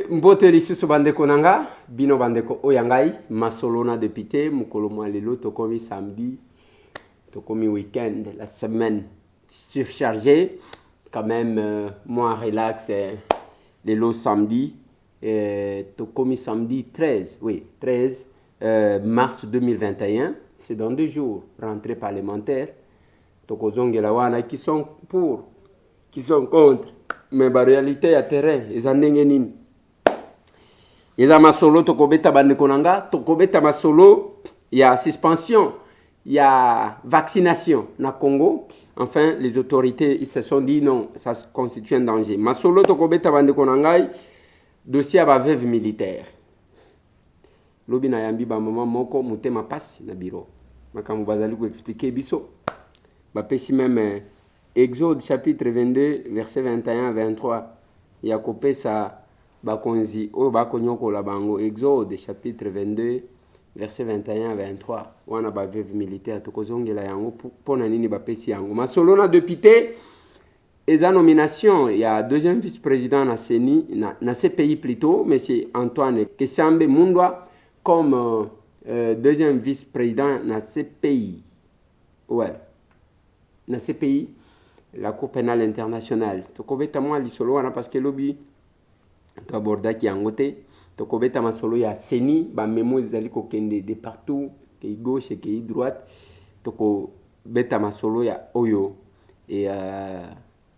Mbote lisusu bandeko nanga, bino bandeko oyangai, masolona député, mukolomo lelo, tokomi samedi, tokomi week-end, la semaine surchargée, quand même, moins relax, lelo samedi, tokomi samedi 13, oui, 13 mars 2021, c'est dans 2 jours, rentrée parlementaire, tokozongela wana qui sont pour, qui sont contre. Mais la réalité ya terrain eza ndenge nini eza masolo tokobeta bandeko nanga tokobeta masolo ya suspension ya vaccination na Congo. Enfin les autorités ils se sont dit non, ça constitue un danger. Masolo tokobeta bandeko nanga dossier ba veuve militaire lobi na yambi ba maman moko mutema pasi na bureau makambo bazali ko expliquer biso ba pesi même Exode chapitre 22, verset 21 à 23. Il y a coupé ça, bakonzi, o bakonyoko la bango. Exode chapitre 22, verset 21 à 23. Wana ba veuve militaire tokozonge la yango pona nini ba pesi yango. Masolona député eza nomination, il y a deuxième vice-président na CENI, na CPI plutôt, mais c'est Antoine Kesambe Mundwa comme deuxième vice-président na CPI. Ouais. Na CPI. La Cour pénale internationale. Tokobeta moi lisolo wana parce que lobby to aborda ki angote. Tokobeta masolo ya CENI ba memo ezali ko kende de partout, ke gauche et ke droite. Tokobeta masolo ya oyo et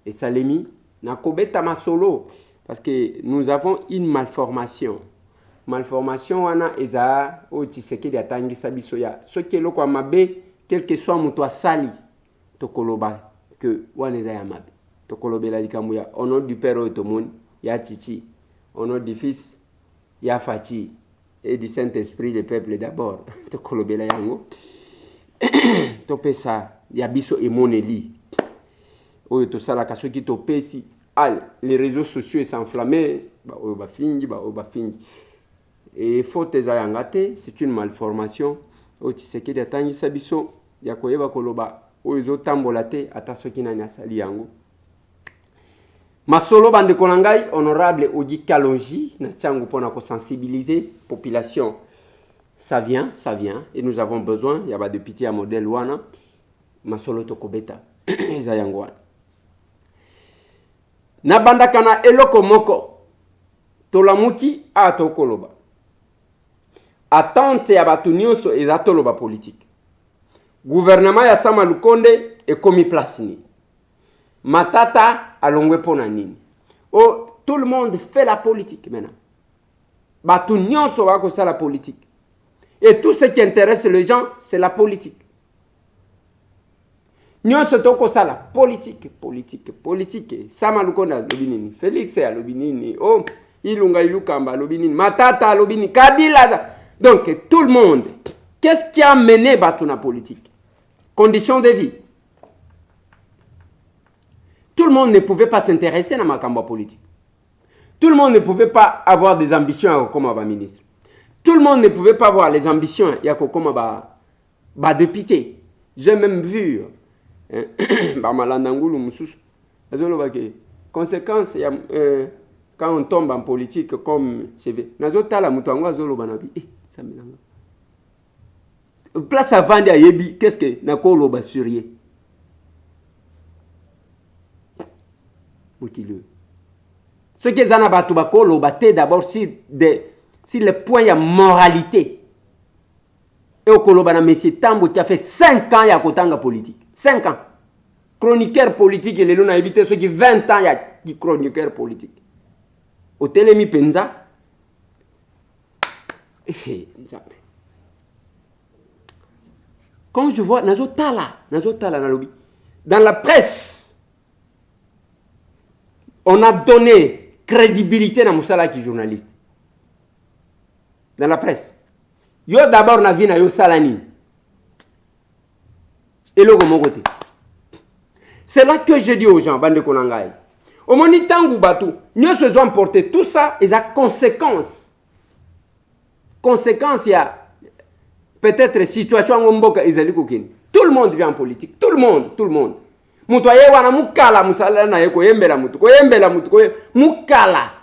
Salemi na kobeta masolo parce que nous avons une malformation. Malformation wana eza o Tshisekedi atangisa biso ya soki eloko mabe quel que soit muto asali tokoloba que waneza ya mabe tokolobela likambo ya au nom du père otomoni ya chichi au nom du fils ya fachi et du Saint-Esprit le peuple d'abord tokolobela yango topesa ya biso emoneli oyo tosala kasoki topesi al les réseaux sociaux s'enflammer ba fingi et faute za yangate c'est une malformation o Tshisekedi atangisa biso ya koyeba koloba oyo tambola te ata soki nani asali yango. Masolo bandeko na ngai honorable Ogi Kalonji na tiango pona ko sensibiliser population. Ça vient et nous avons besoin ya ba député à modèle wana masolo tokobeta eza yango wana. Na bandaka na eloko moko tolamuki a tokoloba. Attente ya batu nyonso eza toloba politique. Gouvernement ya Sama Lukonde est commis place ni. Matata alongwe pona nini. Oh, tout le monde fait la politique maintenant. Batu nyonso wako sa la politique. Et tout ce qui intéresse les gens, c'est la politique. Nyonso toko sa la politique. Sama Lukonde alobinini. Félix alobinini. Oh, Ilunga Ilukamba alobinini. Matata alobinini. Kabila. Donc, tout le monde. Qu'est-ce qui a mené batu na politique? Conditions de vie. Tout le monde ne pouvait pas s'intéresser à ma campagne politique. Tout le monde ne pouvait pas avoir des ambitions comme ministre. Tout le monde ne pouvait pas avoir les ambitions comme député. J'ai même vu conséquence quand on tombe en politique comme CV. Place à vendre à Yebi, qu'est-ce que Nakolo Bassurier? Ce que Zanabatu Bakolo battait d'abord sur le point de moralité. Et au Kolobana, M. Tambo qui a fait 5 ans à Kotanga politique. 5 ans. Chroniqueur politique, et les gens ont évité ceux qui 20 ans à chroniqueur politique. Au Télémi Penza. Comme je vois, dans la presse, on a donné crédibilité à Moussala qui est journaliste. Dans la presse. Yo d'abord na vie na yo salani. Et le mon côté. C'est là que je dis aux gens, bande konangai. Au moni tangu batu, nous se sommes porté tout ça et ça conséquence. Conséquence, il y a peut-être situation mboka ezali kokini. Tout le monde vient en politique, tout le monde. Mutu aye wana mukala musala na yeko yembela mutu, ko yembela mutu ko mukala.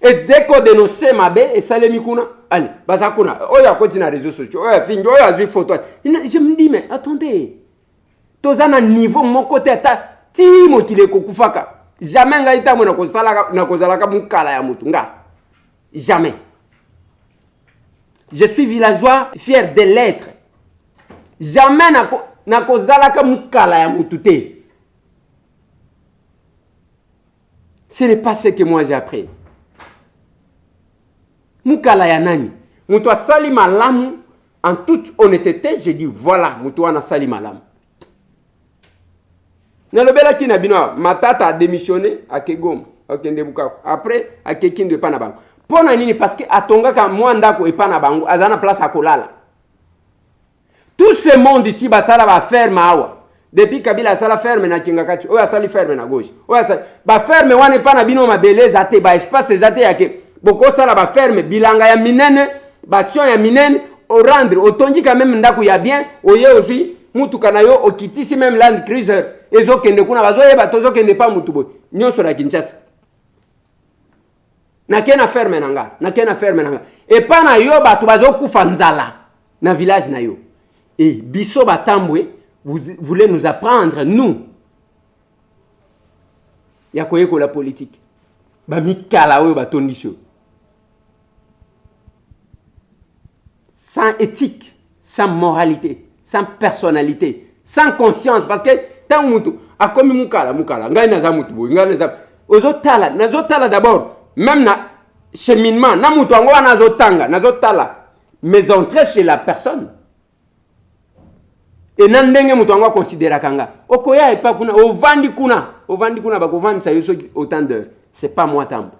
Et dès qu'on dénonce Mabe et Salemi Kuna, allez, Bazakuna, Oya continue les réseaux sociaux, Oya Fingo, Oya vu photo. Je me dis, mais attendez, tous un niveau, mon côté, Timo qui est Kokufaka. Jamais ngaita mo na kozalaka mukala ya mutu nga. Jamais. Je suis villageois fier de l'être. Jamais na kozalaka mukala ya mutu te. Ce n'est pas ce que moi j'ai appris. Mukala ya nani? Mutu asali malamu en toute honnêteté, j'ai dit voilà, mutu wana sali malamu. Nalobela ki na bino matata a démissionné à Kegom, okende Bukavu. Après à Kekinde pa na bango. Pona nini parce que atongaka mwanda ko epa na bango, azana place à kolala. Tout ce monde ici basala ba ferme awa. Depuis Kabila sala ferme na Kingakati, oya sali ferme na gauche. Oya sali ba ferme wana pa na bino mabeleza te, ba espace zate yake. Boko sala ba ferme bilanga ya minene, ba action ya minene, au rendre otongi quand même ndako ya bien, oye aussi mutuka na yo okitisi même Land Cruiser ezokende kuna bazoyeba tozokende pa mutu boy nyonso na Kinshasa nakena ferme nanga et pa na yo bato bazokufa nzala na village na yo et biso batambwe vous voulez nous apprendre nous ya koyeko la politique ba mikala oyo batondisho sans éthique, sans moralité, sans personnalité, sans conscience. Parce que tant que a comme mukala, ngai naza mutu boy, ngai naza nazotala d'abord, même na cheminement, na mutu ango nazotala, mes entrées chez la personne. Et nandenge mutu ango considéra kanga. Okoya et pas kuna, ovandi kuna bakovandi sa yoso autant d'heures. C'est pas moi tambo.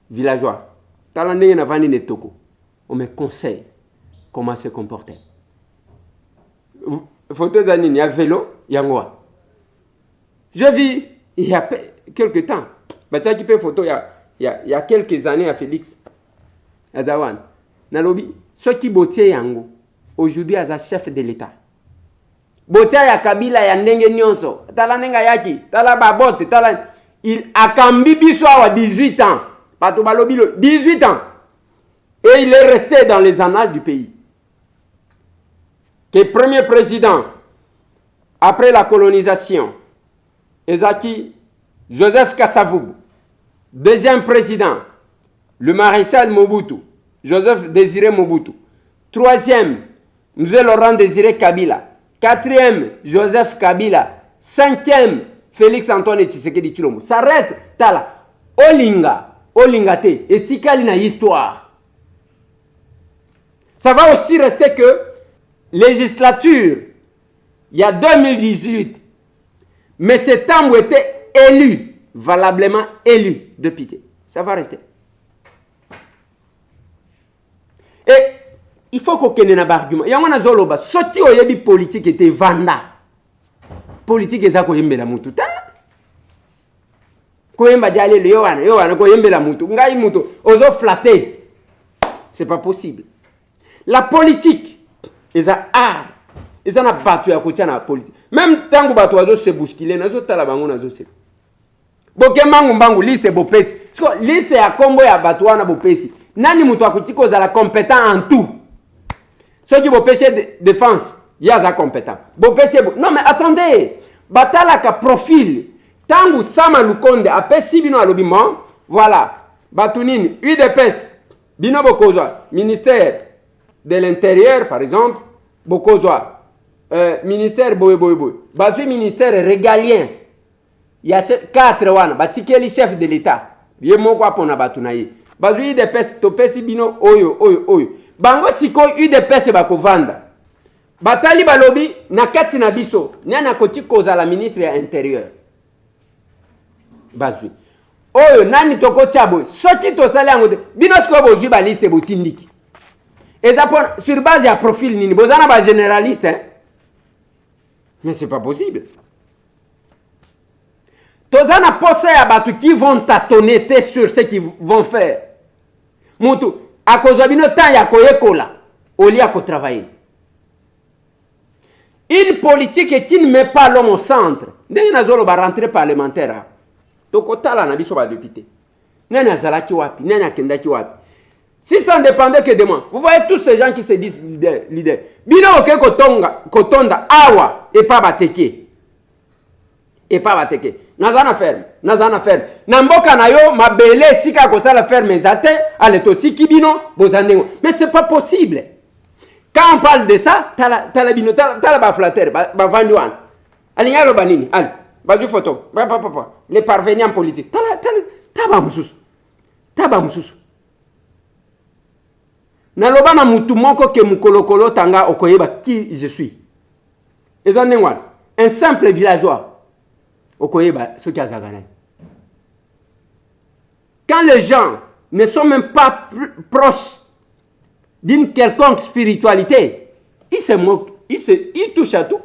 Villageois. Talandenge na vandi netoko. On me conseille comment se comporter. Photos il y a vélo, il y a moi. Je vis il y a quelques temps. Bah, tu as qui photo il y a quelques années à Félix. Azawan. Nalobi, ce qui botier yango. Aujourd'hui, as chef de l'État. Botia ya Kabila ya ndenge nyonso. Tala nenga yaki, tala babote, tala. Il a kambi biso à 18 ans. Pato balobi 18 ans. Et il est resté dans les annales du pays. Que premier président, après la colonisation, Ezaki Joseph Kasavubu. Deuxième président, le maréchal Mobutu, Joseph Désiré Mobutu. Troisième, Mzee Laurent Désiré Kabila. Quatrième, Joseph Kabila. Cinquième, Félix Antoine Tshisekedi Tshilombo. Ça reste, tala, Olinga te, etikali na histoire. Ça va aussi rester que législature, il y a 2018, mais cet homme était élu, valablement élu député. Ça va rester. Et il faut qu'on ait un argument. Il y a un zoloba. Ce qui est politique était vanda. Politique est ça qu'on aime la moutou. Qu'on aime aller le yohan, qu'on aime la moutou. Ngai moutou. Ozo flatter. C'est pas possible. La politique. Ils ont ils ont battu à côté de la politique. Même tant que bateau oiseau se bousculer, nazo talabango nazo se. Boke mangu liste bopesi. Parce que liste ya combo ya bateau na bopesi. Nani mutu akutiko za la compétent en tout. Ceux qui bopesi défense, yaza compétent. Bopesi non mais attendez, batala ka profil. Tangu Sama Lukonde apesi bino alobiment, voilà. Batunini UDPS bino bokozwa ministère de l'Intérieur, par exemple, Bokozwa, ministère boy. Bazui ministère régalien. Il y a 4 wana, batikeli chef de l'État. Bien moko apona batunaye. Bazui UDPS topesi bino oyo. Bango siko UDPS bakovanda. Batali balobi na kati na biso, nyana koti koza la ministre ya Intérieur. Bazui. Oyo nani toko tchabo, soki to sali yango de, bino siko bozui ba liste botindiki. Et ça sur base de profil nini bozana ba généraliste hein? Mais c'est pas possible. Tozana posa ya batu qui vont tâtonner sur ce qu'ils vont faire. Mutu akozwa bino temps ya koyekola au lieu de travailler. Une politique qui ne met pas l'homme au centre. Ndenge nazolo ba rentrée parlementaire. Tokotala na biso ba député. Nani azalaki wapi? Nani akendaki wapi? Si ça ne dépendait que de moi. Vous voyez tous ces gens qui se disent leaders. Bino oke kotonda awa et pas bateke. Et pas bateke. Nazana ferme. Nazana ferme. Namboka na yo mabele sika kosala ferme ezate ale totiki bino bozandengo. Mais c'est pas possible. Quand on parle de ça, tala bino tala ba flatter ba vanduan. Alinga lo banini. Allez, bazu photo. Papa. Les parvenants politiques. Taba mususu. Taba mususu. Naloba na mutu moko ke mukolokolo tanga okoyeba qui je suis. Ezanengwan. Un simple villageois. Okoyeba ce qui a zagana. Quand les gens ne sont même pas proches d'une quelconque spiritualité, ils se moquent, ils touchent à tout.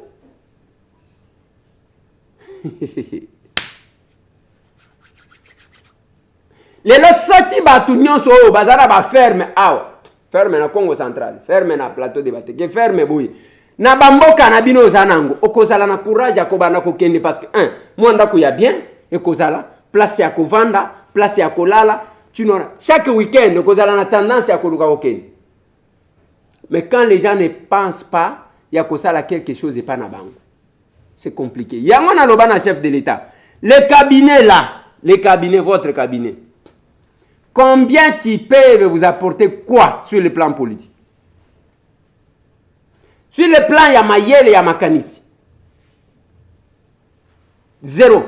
Les lorsaki batu nyonso oyo bazala ba ferme awa. Ferme na Congo central, ferme na plateau de Bateke, ferme boui. Na bamboka na bino zanango, okozala na courage ya kobana kokende parce que mwanda ko ya bien et kozala place ya kovanda, place ya kolala, tu n'auras chaque week-end okozala na tendance ya koluka kokende. Mais quand les gens ne pensent pas, il y a kozala quelque chose et pas na bango. C'est compliqué. Yango na loba na chef de l'État. Le cabinet là, le cabinet, votre cabinet. Combien qui peuvent vous apporter quoi sur le plan politique? Sur le plan Yamayel et Yamakanisi. Zéro.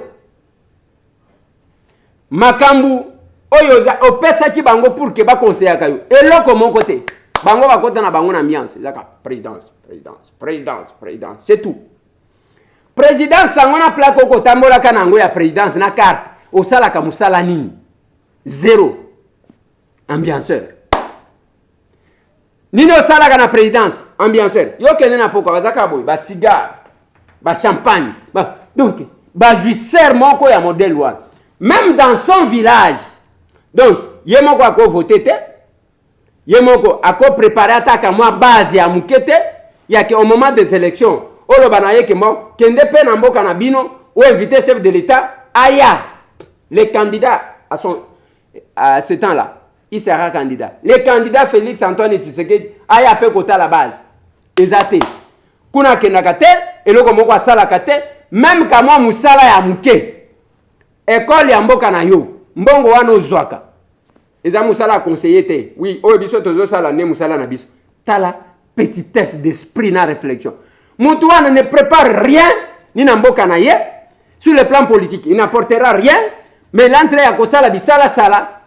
Makambu, oyoza, opesa ki bango pour que ba conseiller akayo. Et là, comme mon côté, bango ba côté na bango na ambiance. Présidence. C'est tout. Présidence, sangona plaque au kotambola kanango ya présidence na carte. Osala ka musala nini. Zéro. Ambianceur. Nino sala na présidence, ambianceur. Yo kene na poko bazaka boy, ba cigare, ba champagne, donc ba jouisseur moko ya modèle one. Même dans son village. Donc, yemoko ako voter te, yemoko ako préparer attaque à moi base ya mukete, ya ke au moment des élections, olo banaye ke mo kende pe na mboka na bino ou inviter chef de l'État aya les candidats à ce temps-là. Il sera candidat. Le candidat Félix Antoine Tshisekedi a appelé kota la base. Ezate. Kuna kenakate, eloko moko asala kate, même kama musala ya muke. École ya mboka na yo, mbongo wana ozwaka. Eza musala conseiller te. Oui, oyo biso tozo sala ne musala na biso. Tala petitesse d'esprit na réflexion. Mutu wana ne prépare rien ni na mboka na ye sur le plan politique. Il n'apportera rien, mais l'entrée à kosala bisala sala,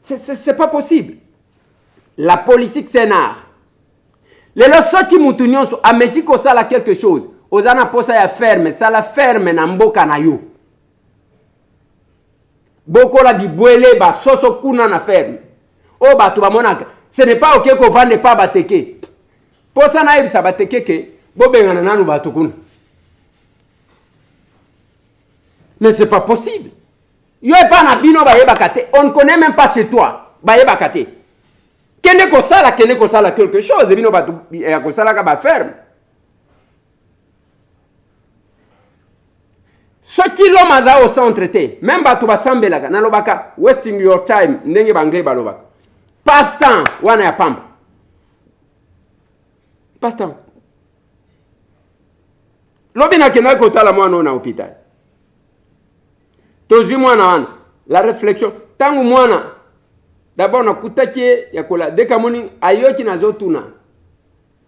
c'est pas possible. La politique, c'est un art. Les lorsons qui moutounions a méti ko sala quelque chose. Ozana posa ya ferme, sala ferme na mboka na yo. Boko la bibwele ba soso kuna na ferme. O ba tuba monaka. Ce n'est pas ok ko vende pas bateke. Posa na ibisa bateke ke bo bengana nanu batukuna. Mais c'est pas possible. Yo pas na bino ba yebakate, on ne connaît même pas chez toi. Ba yebakate. Kene ko sala quelque chose, bino ba ya ko sala ka ba ferme. Ce qui l'homme a au centre te, même ba to ba sambelaka na lobaka wasting your time ndenge bangle ba lobaka. Passe temps wana ya pamba. Passe temps. Lobi na kena ko tala mwana na hôpital. Tozi mwana wana, la réflexion, tangu mwana, d'abord na kutakie ya kola, deka moni ayoki na zotuna.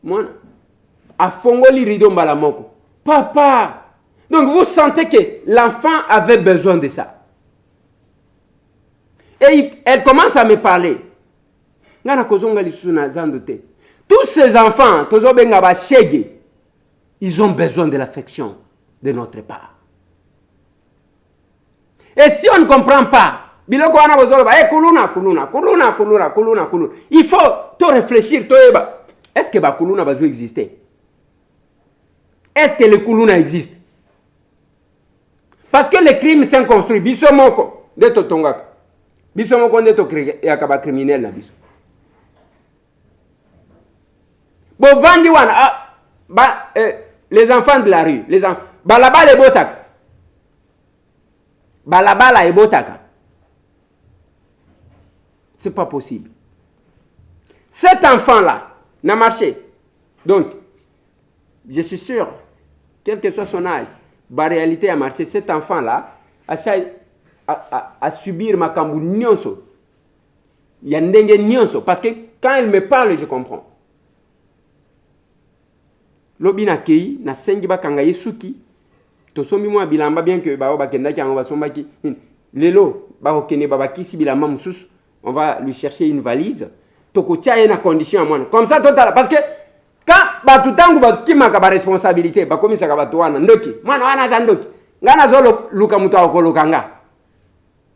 Mwana, afongoli rido mbala moko. Papa! Donc vous sentez que l'enfant avait besoin de ça. Et elle commence à me parler. Ngana kozonga lisusu na zandote. Tous ces enfants, tozo benga ba shege, ils ont besoin de l'affection de notre part. Et si on ne comprend pas, il faut te réfléchir. Est-ce que Bakuluna va exister? Est-ce que le Kuluna existe? Parce que les crimes sont construits. Bisomoko de Totongaka. Bisomoko de Tokaba criminel na biso. Bon, les enfants de la rue, les enfants, balabala et botak. Balabala et botaka. C'est pas possible. Cet enfant-là n'a marché. Donc, je suis sûr, quel que soit son âge, la réalité a marché. Cet enfant-là a subir ma kambu nyonso. Il y a ndenge nyonso. Parce que quand elle me parle, je comprends. Lobi na kei, na sengi ba kanga yesuki. To sombi mwa bilamba bien que ba bakenda ki ango basomba ki. Lelo, ba okene ba kisi bilamba mususu. On va lui chercher une valise. Toko tia na condition à moi. Comme ça total parce que quand ba tutangu ba kimaka ba responsabilité, ba komisa ka ba toana ndoki. Mwana wana za ndoki. Ngana zo luka mutu akolokanga.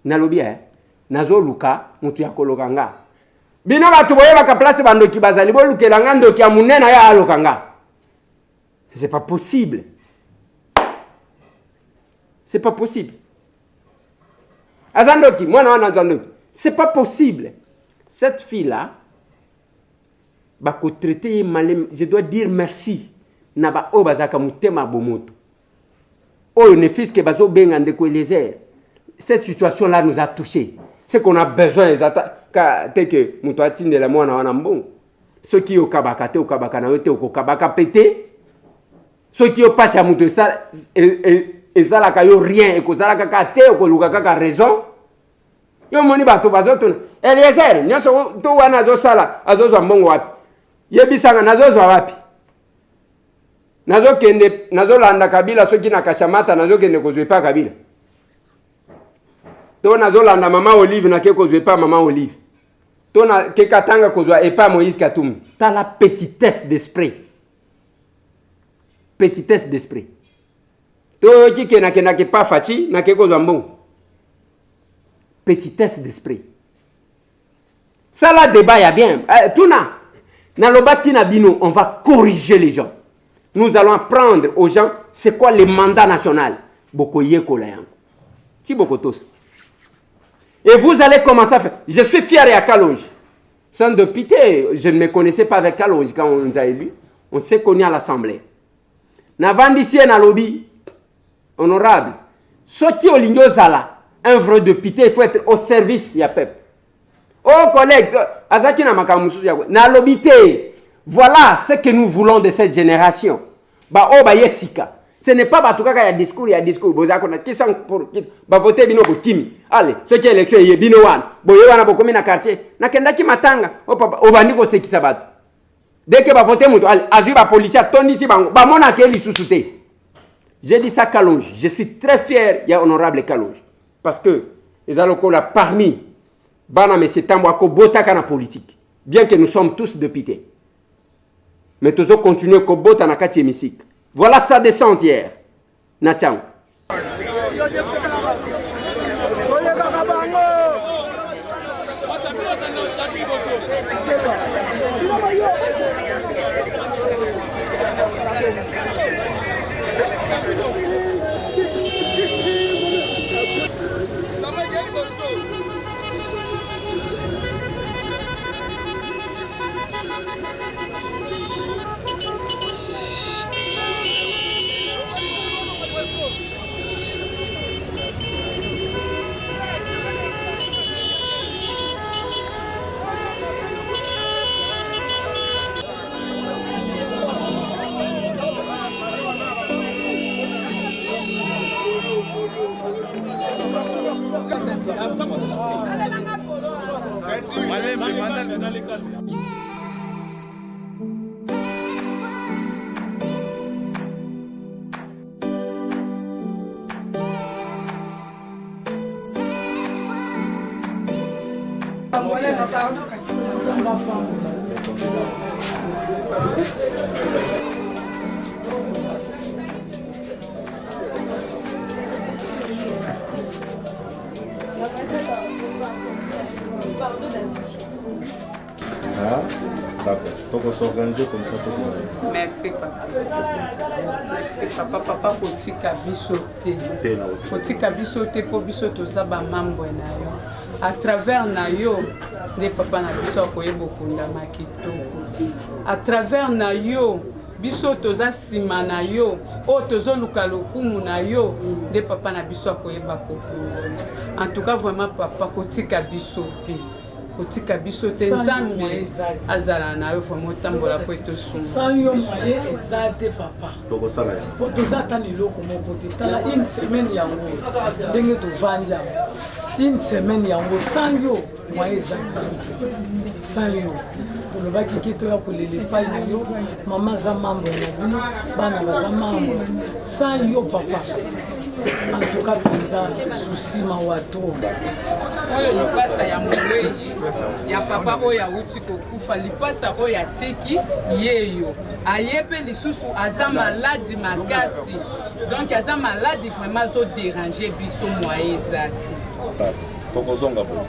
Na lobi nazo luka mutu akolokanga. Bina batu boye baka place bandoki bazali bo lukelanga ndoki amunena ya alokanga. C'est pas possible. C'est pas possible. Azandoki, moi non Azandoki. C'est pas possible. Cette fille-là, je dois dire merci. Naba obazaka mutema bomoto. Oh, ne fils que bazo bengande ko les airs. Cette situation-là nous a touchés. C'est qu'on a besoin que mutuati de la mwana wana mbongo. Ceux qui au kabaka te au kabaka na yote au kabaka pété. Ceux qui ont passé à mon ça et ça la kayo rien et que ça la kakate ou que luka kaka raison yo moni bato bazoto Eliezer nyoso to wana zo sala azozo mbongo wapi yebisanga nazo zo wapi nazo kende nazo landa kabila soki na kashamata nazo kende kozwepa kabila to nazo landa mama Olive na ke kozwepa mama Olive to na ke katanga kozwa epa Moïse Katumbi ta la petitesse d'esprit. Petitesse d'esprit. To ki kena ke pa fachi na ke kozwa mbongo. Petitesse d'esprit. Ça là débat ya bien. Tuna na lobaki na bino, on va corriger les gens. Nous allons apprendre aux gens c'est quoi le mandat national. Bokoye kola yango. Ti bokotos. Et vous allez commencer à faire. Je suis fier à Kalonji. Sans de pitié, je ne me connaissais pas avec Kalonji quand on nous a élus. On s'est connus à l'Assemblée. Navandisien na lobby, honorable, ce qui est au ligno zala, un vrai député, il faut être au service, ya peuple. Oh collègue, azaki na makamusu ya na lobby te. Voilà ce que nous voulons de cette génération. Ba o ba yesika. Ce n'est pas batukaka ya discours, bozako na question pour ba voter bino ko kimi. Allez, ce qui est élection ye bino wan. Boye wana bokomi na quartier. Na kendaki matanga, o bandiko sekisa bato. Dès que va voter mutu, azui ba policier tondi si bango, ba mona ke li susute. J'ai dit ça Kalonji, je suis très fier ya honorable Kalonji parce que les alokola parmi bana monsieur Tambwako botaka na politique. Bien que nous sommes tous députés. Mais tous continuer ko bota na kati hémicycle. Voilà sa descente hier. Nachang. Donc on s'organise comme ça pour moi. Merci papa. Merci papa. Papa kotika biso te. Kotika biso te po biso toza ba mambo na yo. À travers na yo de papa na biso koyeba kondama kitoko. À travers na yo biso toza sima na yo o tozo luka lokumu na yo de papa na biso koyeba kokunda. En tout cas vraiment papa kotika biso te. otika biso te nzambe azala na yo vraiment otambola po etosuma sans yo moye eza te papa po toza ata na eloko moko te tala une semaine yango ndenge tovandi yango une semaine yango sans yo moye eza sans yo tolobaki ke toya kolela epai na yo mama aza membre na bino bana baza membre sans yo papa en tout cas penza susi mawato oyo lipasa ya molei ya papa oyo awuti kokufa lipasa oyo atiki yeyo aye mpe lisusu aza maladi makasi donc aza maladi vraiment azodérange biso moye eza te tokozonga bo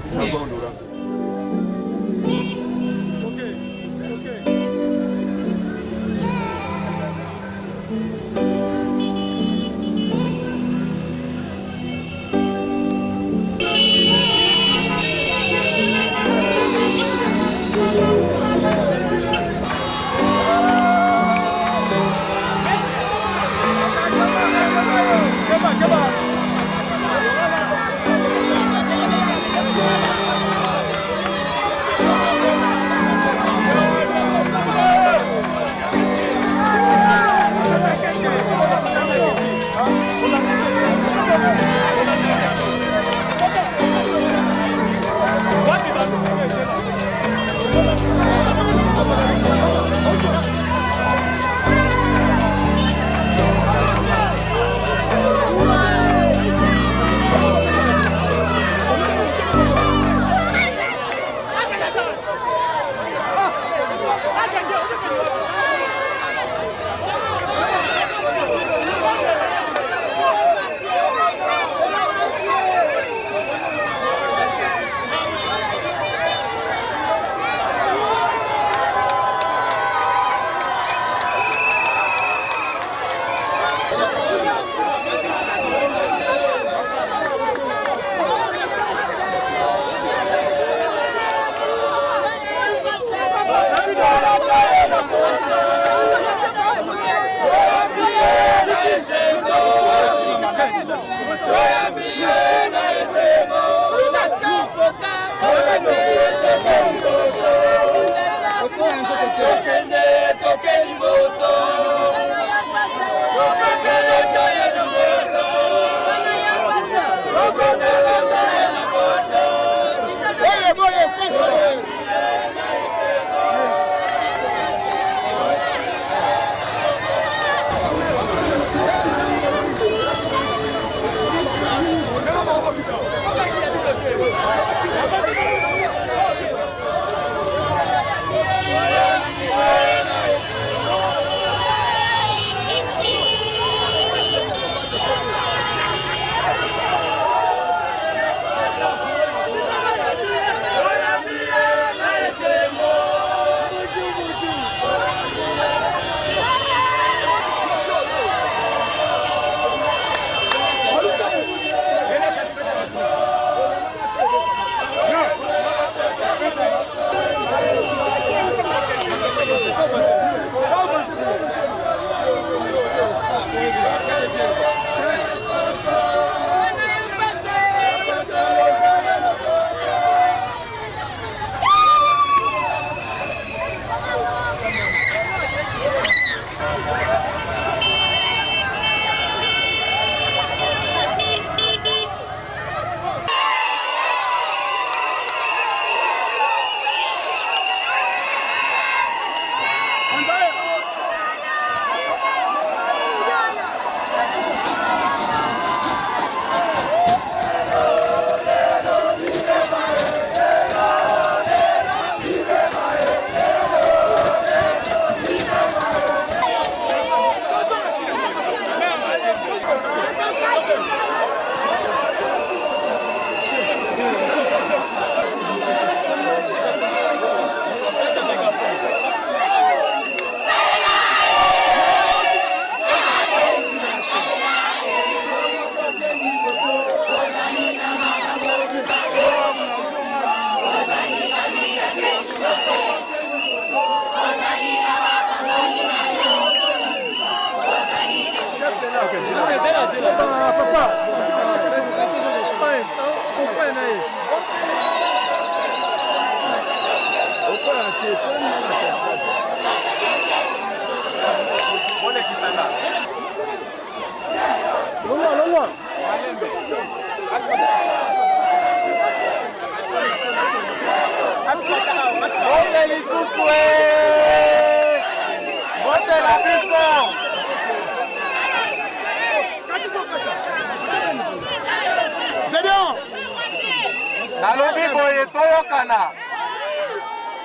Nalobi boye toyokana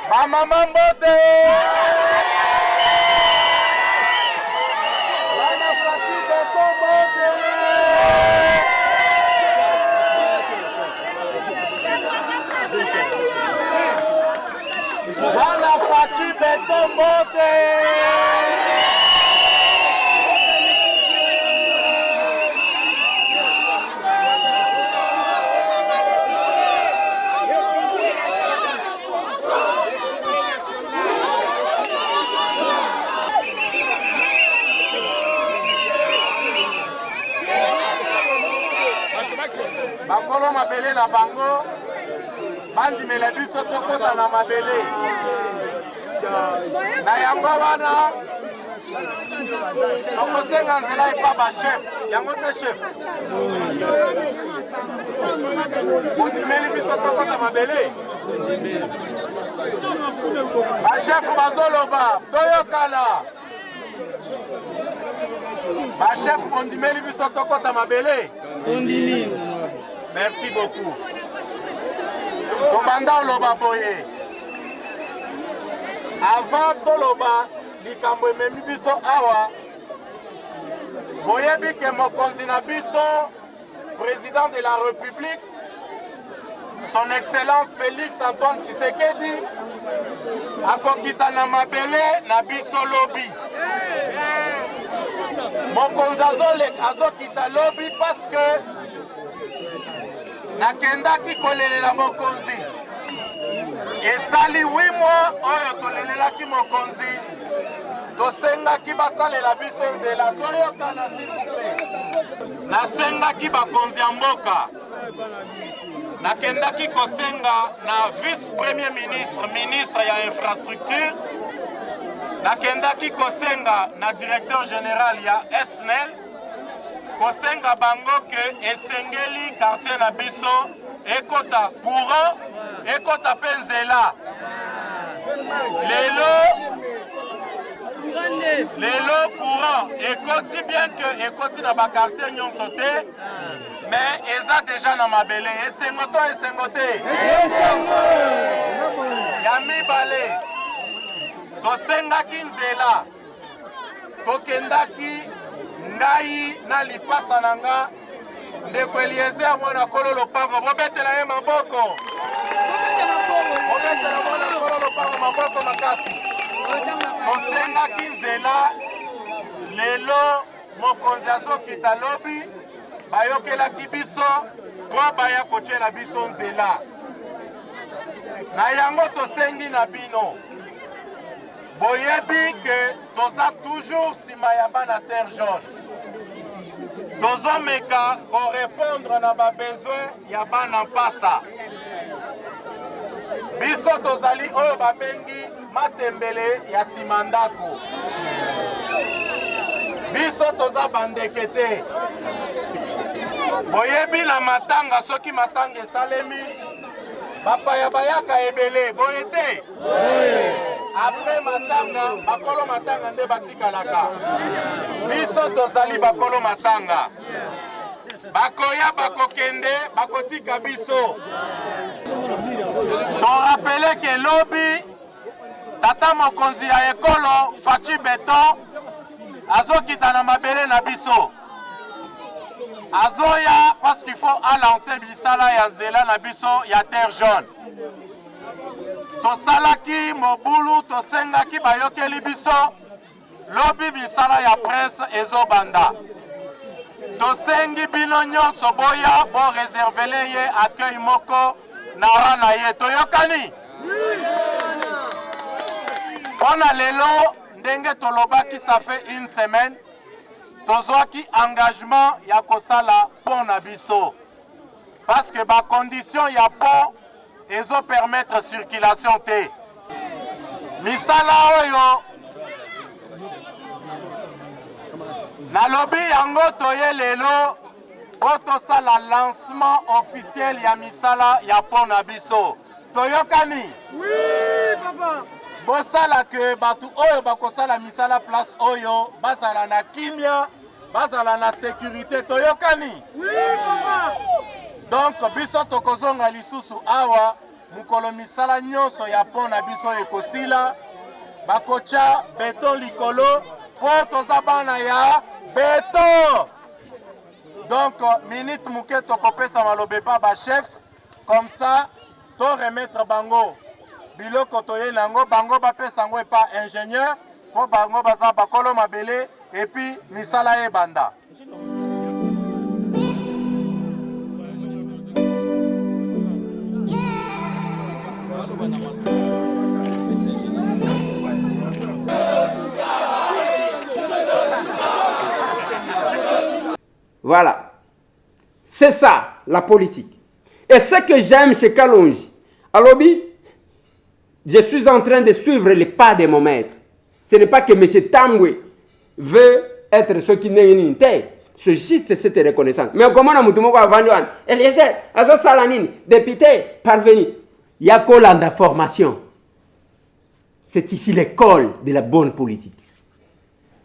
bamama mbote bana Fati Beton mbote bana Fati Beton mbote bakolo mabele na bango bandimela biso tokota na mabele na yango wana tokosenga nzela epa bachef yango te chef bandimeli biso tokota mabele bachef bazoloba toyokana bachef bondimeli biso tokota mabele. Merci beaucoup. Commandant Loba Boye. Avant Toloba, likambo ememi biso awa. Boyebi ke mokonzi na biso, président de la République, son excellence Félix Antoine Tshisekedi, akokita na mabele na biso lobi. Mokonzi azokita lobi parce que nakendaki kolelela mokonzi esali 8 mois oyo tolelelaki mokonzi tosengaki basalela biso nzela toyokana sikupe nasengaki bakonzi ya mboka nakendaki kosenga na vice premier ministre ya infrastructure nakendaki kosenga na directeur général ya SNEL kosenga bango ke esengeli quartier na biso ekota courant ekota pe nzela lelo courant ekoti bien que ekoti na bakartier nyonso te mais eza deja na mabele esengo to esengo te ya mibale tosengaki nzela tokendaki ngai na lipasa na nga ndeko Eliezer mwana kolo lopango bobetela ye maboko bobetela mwana kolo lopango maboko makasi tosengaki nzela lelo mokonzi azokita lobi bayokelaki biso po baya kotyela biso nzela na yango tosengi na bino boyebi ke toza toujours nsima ya bana terre George tozomeka korépondre na babesoin ya bana mpasa biso tozali oyo babengi matembele ya nsima ndako biso toza bandeke te boyebi na matanga soki matanga esalemi bapaya bayaka ebele boye te apres matanga bakolo matanga nde batikalaka biso tozali bakolo matanga bakoya bakokende bakotika biso torapele ke lobi tata mokonzi ya ekolo Fati Beton azokita na mabele na biso azoya parce qu'il faut alancer bisala ya nzela na biso ya terre jaune tosalaki mobulu tosengaki bayokeli biso lobi bisala ya prince ezobanda tosengi bino nyonso boya bo réservele ye accueil moko na rana ye toyokani mpona lelo ndenge tolobaki ça fait une semaine tozwaki engagement ya kosala pont na biso parce que bacondition ya pont ezo permettre circulation te misala oyo nalobi yango toye lelo po tosala lancement officiel ya misala ya pont na biso. Toyokani? Oui, papa. Bosala ke batu oyo bakosala misala place oyo bazala na kimia, bazala na sécurité. Toyokani? Oui, papa. Donc biso tokozonga lisusu awa mukolo misala nyonso ya pont na biso ekosila bakocha beton likolo po toza bana ya beton. Donc minute muke tokopesa malobe pa ba chef comme ça to remettre bango biloko toye nango bango bapesa ngo pa ingénieur po bango baza bakolo mabele et puis misala e banda. Voilà. C'est ça, la politique. Et ce que j'aime chez Kalonji, alors, je suis en train de suivre les pas de mon maître. Ce n'est pas que M. Tambwe veut être ce qui n'est une terre. C'est juste cette reconnaissance. Mais comment on a dit que Eliezer, Azo Salanine, député, parvenu. Il y a quoi de formation. C'est ici l'école de la bonne politique.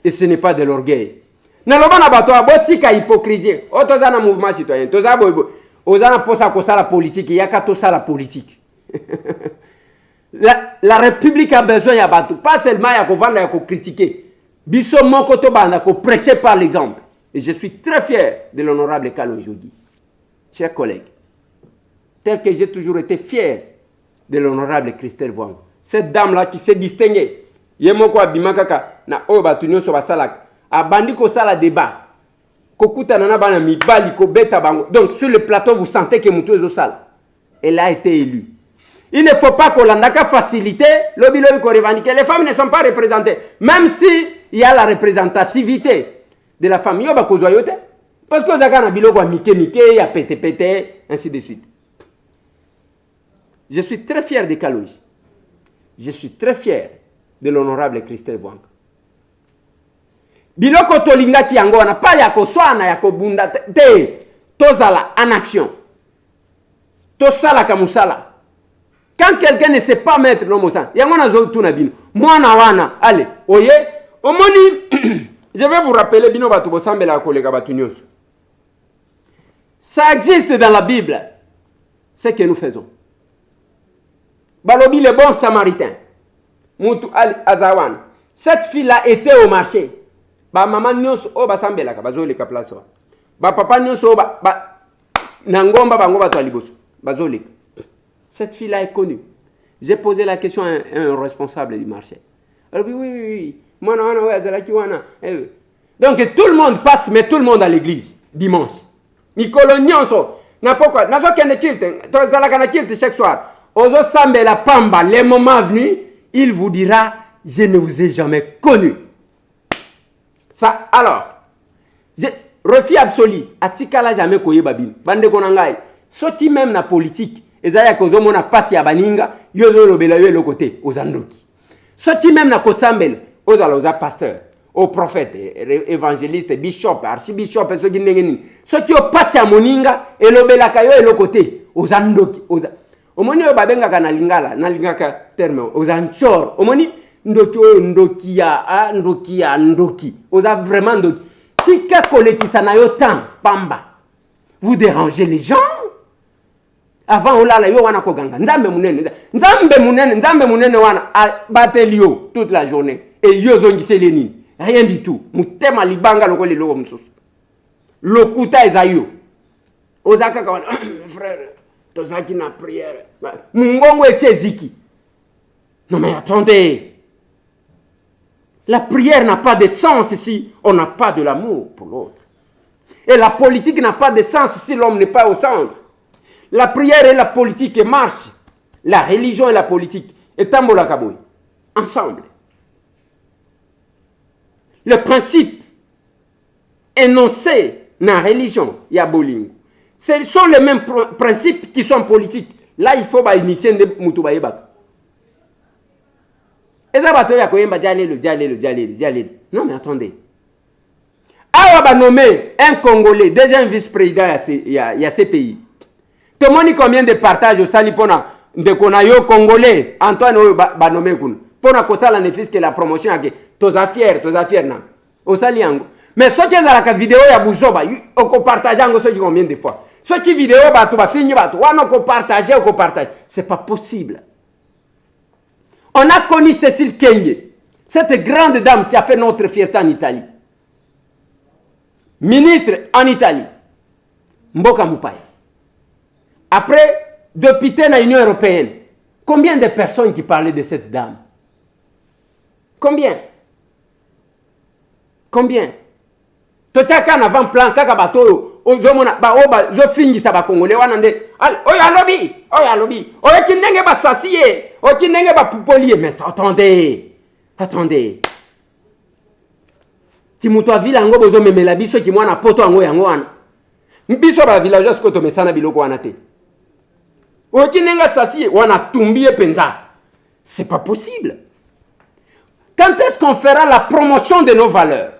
Et ce n'est pas de l'orgueil. Nalobana bato abotika hypocrisie. Otozana mouvement citoyen. Toza boybo. Ozana posa kosa la politique. Yaka tosa la politique. La République a besoin de bato. Pas seulement ya ko vanda ya ko critiquer. Biso moko to banda ko prêcher par l'exemple. Et je suis très fier de l'honorable Kalonji. Chers collègues, tel que j'ai toujours été fier de l'honorable Christelle Wang. Cette dame-là qui s'est distinguée. Yemoko abimakaka na oyo batu nyonso basalaka. Abandi ko sala débat. Kokuta nana bana mibali ko beta bango. Donc sur le plateau vous sentez que mutu ezo sala. Elle a été élue. Il ne faut pas qu'on l'andaka faciliter, lobby ko revendiquer. Les femmes ne sont pas représentées. Même si il y a la représentativité de la femme, yoba ko zoyote. Parce que zaka na biloko a mike, ya pete, ainsi de suite. Je suis très fier de Kalonji. Je suis très fier de l'honorable Christelle Wang. Biloko tolinga ki yango wana pali yako swana yako bunda te tozala en action. Tosala kamusala. Quand quelqu'un ne sait pas mettre l'homme au centre, yango na zo tuna bino. Mwana wana, allez, oye, omoni je vais vous rappeler bino batu bosambela kolega batu nyoso. Ça existe dans la Bible. Ce que nous faisons. Balobi le bon samaritain. Mutu ali azawan. Cette fille-là était au marché. Ba maman nyonso o basambela ka bazoleka place wa. Ba papa nyonso ba nangomba bango bato aliboso bazoleka. Cette fille-là est connue. J'ai posé la question à un responsable du marché. Alors oui. Mwana wana wa azalaki wana. Donc tout le monde passe mais tout le monde à l'église dimanche. Mikolo nyonso na pourquoi nazo kende kilte to zalaka na kilte chaque soir. Ozo sambela pamba les moments venus, il vous dira je ne vous ai jamais connu. Ça, alors, refus absolu, atikala jamais koye babine. Bande konangai, soti même na politique, ezaya kozo mona pasi ya baninga, yozo lobela yo le côté, aux andoki. Soti même na kosambel, oza pasteur, au prophète, évangéliste, bishop, archibishop, et soki ndengeni. Soti o pasi ya moninga, e lobela kayo le côté, aux andoki, omoni yo babenga kana lingala, na lingaka terme, aux anchor, omoni ndoki. Oza vraiment ndoki. Tika kolekisa na yo tam pamba. Vous dérangez les gens. Avant olala yo wana koganga. Nzambe munene wana batelio toute la journée. Et yo zongise lenini. Rien du tout. Mutema libanga loko le loko msusu. Lokuta ezayo. Oza kaka wana frère. Tozaki na prière. Mungongo eseziki. Non mais attendez. La prière n'a pas de sens si on n'a pas de l'amour pour l'autre. Et la politique n'a pas de sens si l'homme n'est pas au centre. La prière et la politique marchent. La religion et la politique. Et tambola kaboy. Ensemble. Le principe énoncé dans la religion, yaboling. Ce sont les mêmes principes qui sont politiques. Là, il faut initier des moutou. Eza bato ya koyemba jalelo. Non mais attendez. Awa ba nommé un Congolais, deuxième vice-président il y a ces pays. Tout le monde combien de partages au sali pona de konayo Congolais Antoine oyo ba nommé kun. Pona kosala ne fiske la promotion ake toza fier na. Au sali yango. Mais ce qui est à la vidéo ya buzoba, on ko partager ngo qui combien de fois. Ce qui vidéo bato ba fini bato, wana ko partager. C'est pas possible. On a connu Cécile Kenge, cette grande dame qui a fait notre fierté en Italie. Ministre en Italie. Mboka Moupaye. Après, député dans l'Union européenne. Combien de personnes qui parlaient de cette dame? Combien? Totiaka na avant plan kaka bato ozomona ba oba zo fingi sa ba congolais wana nde oyo alobi oyo kinenge ba sasiye oyo kinenge ba pupolier mais attendez ki muto avila ngo bozo memela biso ki mwana poto yango wana mbiso ba villageois ko to mesana biloko wana te oyo kinenge sasiye wana tumbie penza. C'est pas possible. Quand est-ce qu'on fera la promotion de nos valeurs?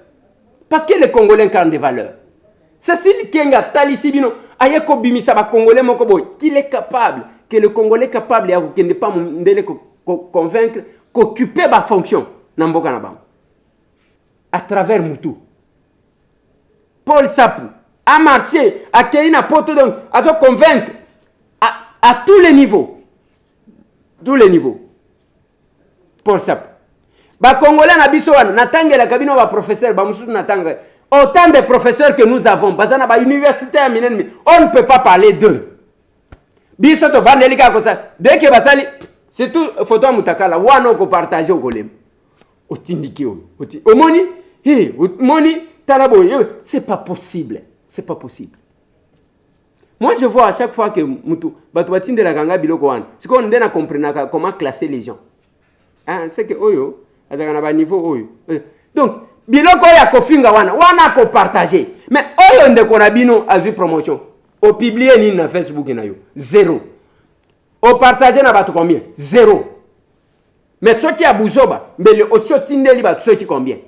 Parce que les Congolais incarnent des valeurs. Cécile Kenga, Talisibino, Ayeko Bimisa, Congolais Mokobo, qu'il est capable, que le Congolais est capable, qu'il n'est pas convaincre, qu'occuper ma fonction, à travers Moutou. Paul Sapou a marché, a Kéina Poto, à se convaincre à tous les niveaux. Tous les niveaux. Paul Sapou. Ba Congolais na biso wana natange la kabino ba professeur ba mususu natanga autant de professeurs que nous avons bazana ba université ya minene on ne peut pas parler d'eux biso to vandelika ko ça dès que basali c'est tout photo mutakala wana ko partager au golem otindiki omoni moni talabo c'est pas possible. Moi je vois à chaque fois que mutu batu batindela kanga biloko wana siko ndena comprendre comment classer les gens c'est que oyo niveau. Donc, biloko ya kofinga wana ko partager. Mais oyo ndeko na bino azu promotion. O publier ni na Facebook na yo. 0. O partager na bato combien? 0. Mais ceux qui a buzoba, mbele osio tindeli bato ceux qui combien?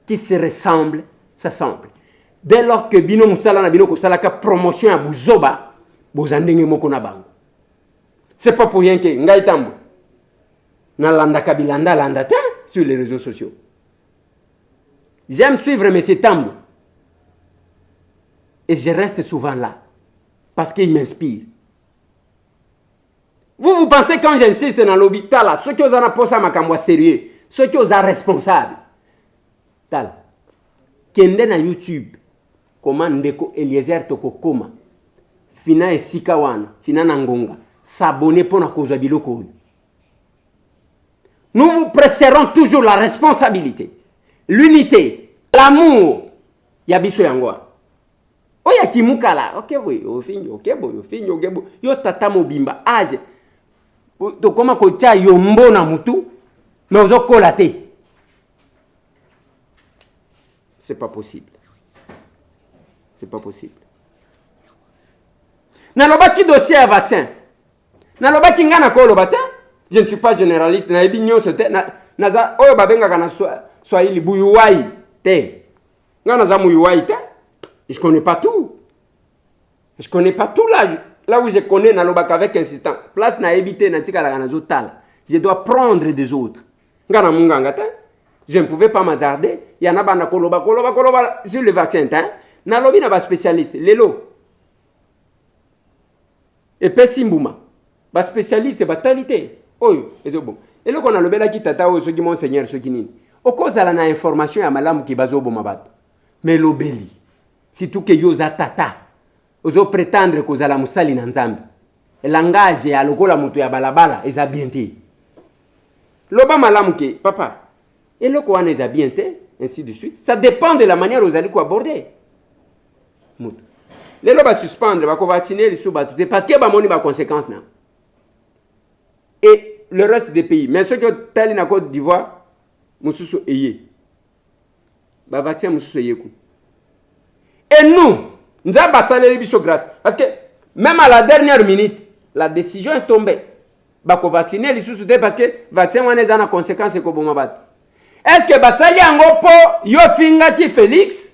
Qui se ressemblent, s'assemblent. Dès lors que bino musala na bino ko salaka promotion ya buzoba, bozandenge moko na bango. C'est pas pour rien que ngai tambo. Nalanda Kabilanda landa sur les réseaux sociaux. J'aime suivre M. Tambo. Et je reste souvent là. Parce qu'il m'inspire. Vous pensez quand j'insiste dans l'hôpital, ceux qui ont un poste à ma sérieux, ceux qui ont un responsable. Tal. Kende na YouTube. Comment ndeko Eliezer toko koma. Fina e sikawana. Fina nangonga. S'abonner pour na cause biloko. Nous vous prêcherons toujours la responsabilité, l'unité, l'amour. Yabiso yangoa. Oya kimukala. Ok boy, ofinyo, ok boy, ofinyo, ok boy. Yo tata mobimba age. To koma ko cha yombo na mutu, mais ozo kolate. C'est pas possible. C'est pas possible. Nalobaki dossier à vaccin. Nalobaki ngana ko lo batin. Je ne suis pas généraliste. Naza oyo babenga kana Swahili buyuwai te. Ngana muyuwai te. Je connais pas tout. Je connais pas tout là où je connais nalobaka avec insistance. Place na éviter na tika la kana zotala. Je dois prendre des autres. Ngana munganga te. Je ne pouvais pas m'hasarder. Il y en a bana koloba sur le vaccin te. Nalobi na ba spécialiste lelo. Et Pesimbuma. Ba spécialiste ba talité. Oyo, c'est bon. Et là qu'on a le bel qui tata ou ceux qui monseigneur ceux qui n'y. Au cause à la information à malam qui bazo bomabat. Mais l'obéli. Si tout que yoza tata. Ozo prétendre que la musali na nzambi. Le langage ya lokola mutu ya balabala eza bien té. Loba malam ke papa. Et le quoi eza bien té ainsi de suite. Ça dépend de la manière où vous allez aborder. Mutu. Les loba suspendre ba ko vacciner les sous batute parce que ba moni ba conséquence na. Et le reste des pays. Mais ceux qui ont tel en Côte d'Ivoire, Moussoussou Eye. Bah, vaccin Moussoussou Eye. Et nous avons salé les grâce. Parce que même à la dernière minute, la décision est tombée. bako vacciner lisusu te parce que vaccin wana eza na conséquence ekoboma bato. Est-ce que basali yango po yo fingaki Félix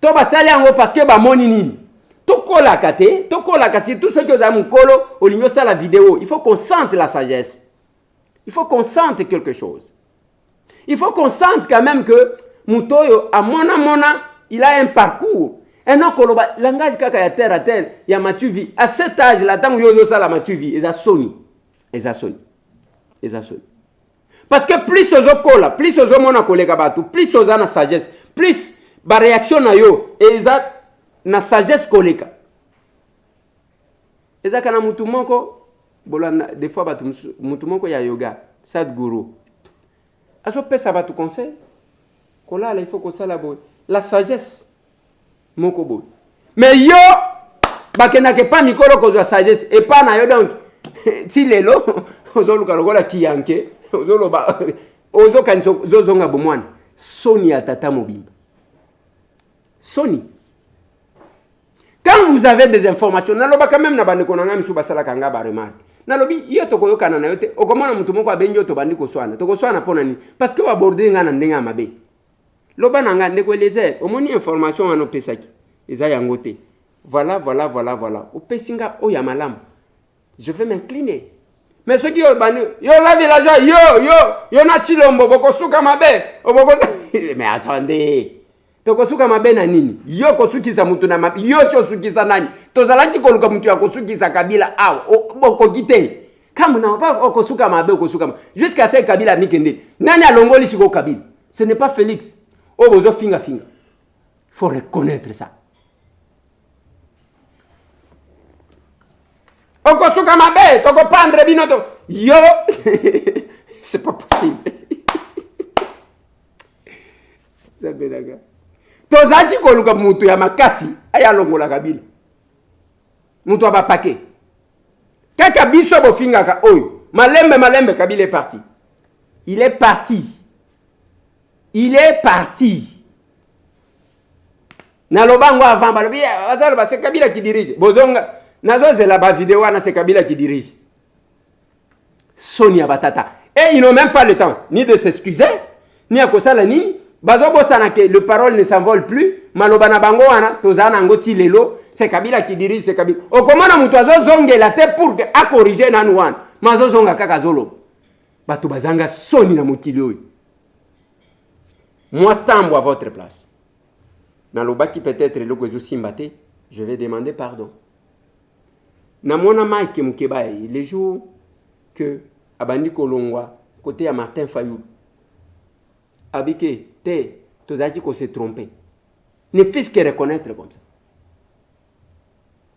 to basali yango parce que bamoni nini? Tokolaka te, tokolaka surtout ceux qui ont mukolo olingo ça la vidéo. Il faut qu'on sente la sagesse. Il faut qu'on sente quelque chose. Il faut qu'on sente quand même que Mutoyo a mona il a un parcours. Un an koloba langage kaka ya terre à terre, ya matuvi. À cet âge là tant yo ça la matuvi, eza soni. Parce que plus ozo kola, plus ozo mona kolega batu, plus ozo na sagesse, plus ba réaction na yo eza na sagesse koleka. Eza kana mutu moko bolana des fois batu mutu moko ya yoga, Sadhguru. Azo pesa batu conseil. Kola il faut que ça la boy. La sagesse moko boy. Mais yo bakena ke pas mikolo ko za sagesse et pas na yo donc ti lelo ozoluka lokola kiyanke ozoloba ozokanso zozonga bomwana soni ya tata mobimba. Soni. Quand vous avez des informations, naloba quand même na bande konanga misu basala kanga ba remarque. Nalobi yo tokoyokana na yote okomona mutu moko abengi yo to bandi koswana. Tokoswana pona ni parce que wa border nga na ndenga mabe. Loba nanga ndeko eleze omoni information wana pesaki. Eza yango te. Voilà. Opesinga o ya malamu. Je vais m'incliner. Mais ceux qui ont banni, yo la villageois, yo na chilombo bokosuka mabe. Mais attendez. Tokosuka mabe na nini? Yo kosukisa mutu na mabe. Yo sukisa nani? Tozalaki koluka mutu ya kosukisa Kabila bokokite. Kama na pas okosuka mabe okosuka mabe. Jusqu'à ce Kabila mikende. Nani alongoli siko Kabila? Ce n'est pas Félix. Bozo finga. Faut reconnaître ça. Okosuka mabe, toko pandre binoto. Yo, c'est pas possible. Ça bedaga. Tozaji koluka mutu ya makasi, aya longola Kabila. Mutu aba pake. Kaka biso bo finga ka oyo. Malembe Kabila est parti. Il est parti. Na lobango avant balobi, azalo c'est Kabila qui dirige. Bozonga nazo zela ba vidéo na c'est Kabila qui dirige. Sonia Batata. Et ils n'ont même pas le temps ni de s'excuser, ni à kosala ni. Bazo bosana que le parole ne s'envole plus. Malobana bango wana tozana ngoti lelo, c'est Kabila qui dirige, c'est Kabila. O komona mutu azo zongela te pour que a corriger nanu wana. Mazo zonga kaka zolo. Bato bazanga soni na mokili oyo. Moi tambo à votre place. Nalobaki peut-être le gozo simbate, je vais demander pardon. Namona Mike Mukebaye, les jours que Abandi Kolongwa, côté à Martin Fayou, Abike, Tozaki ko s'est trompé. Ne fils que reconnaître comme ça.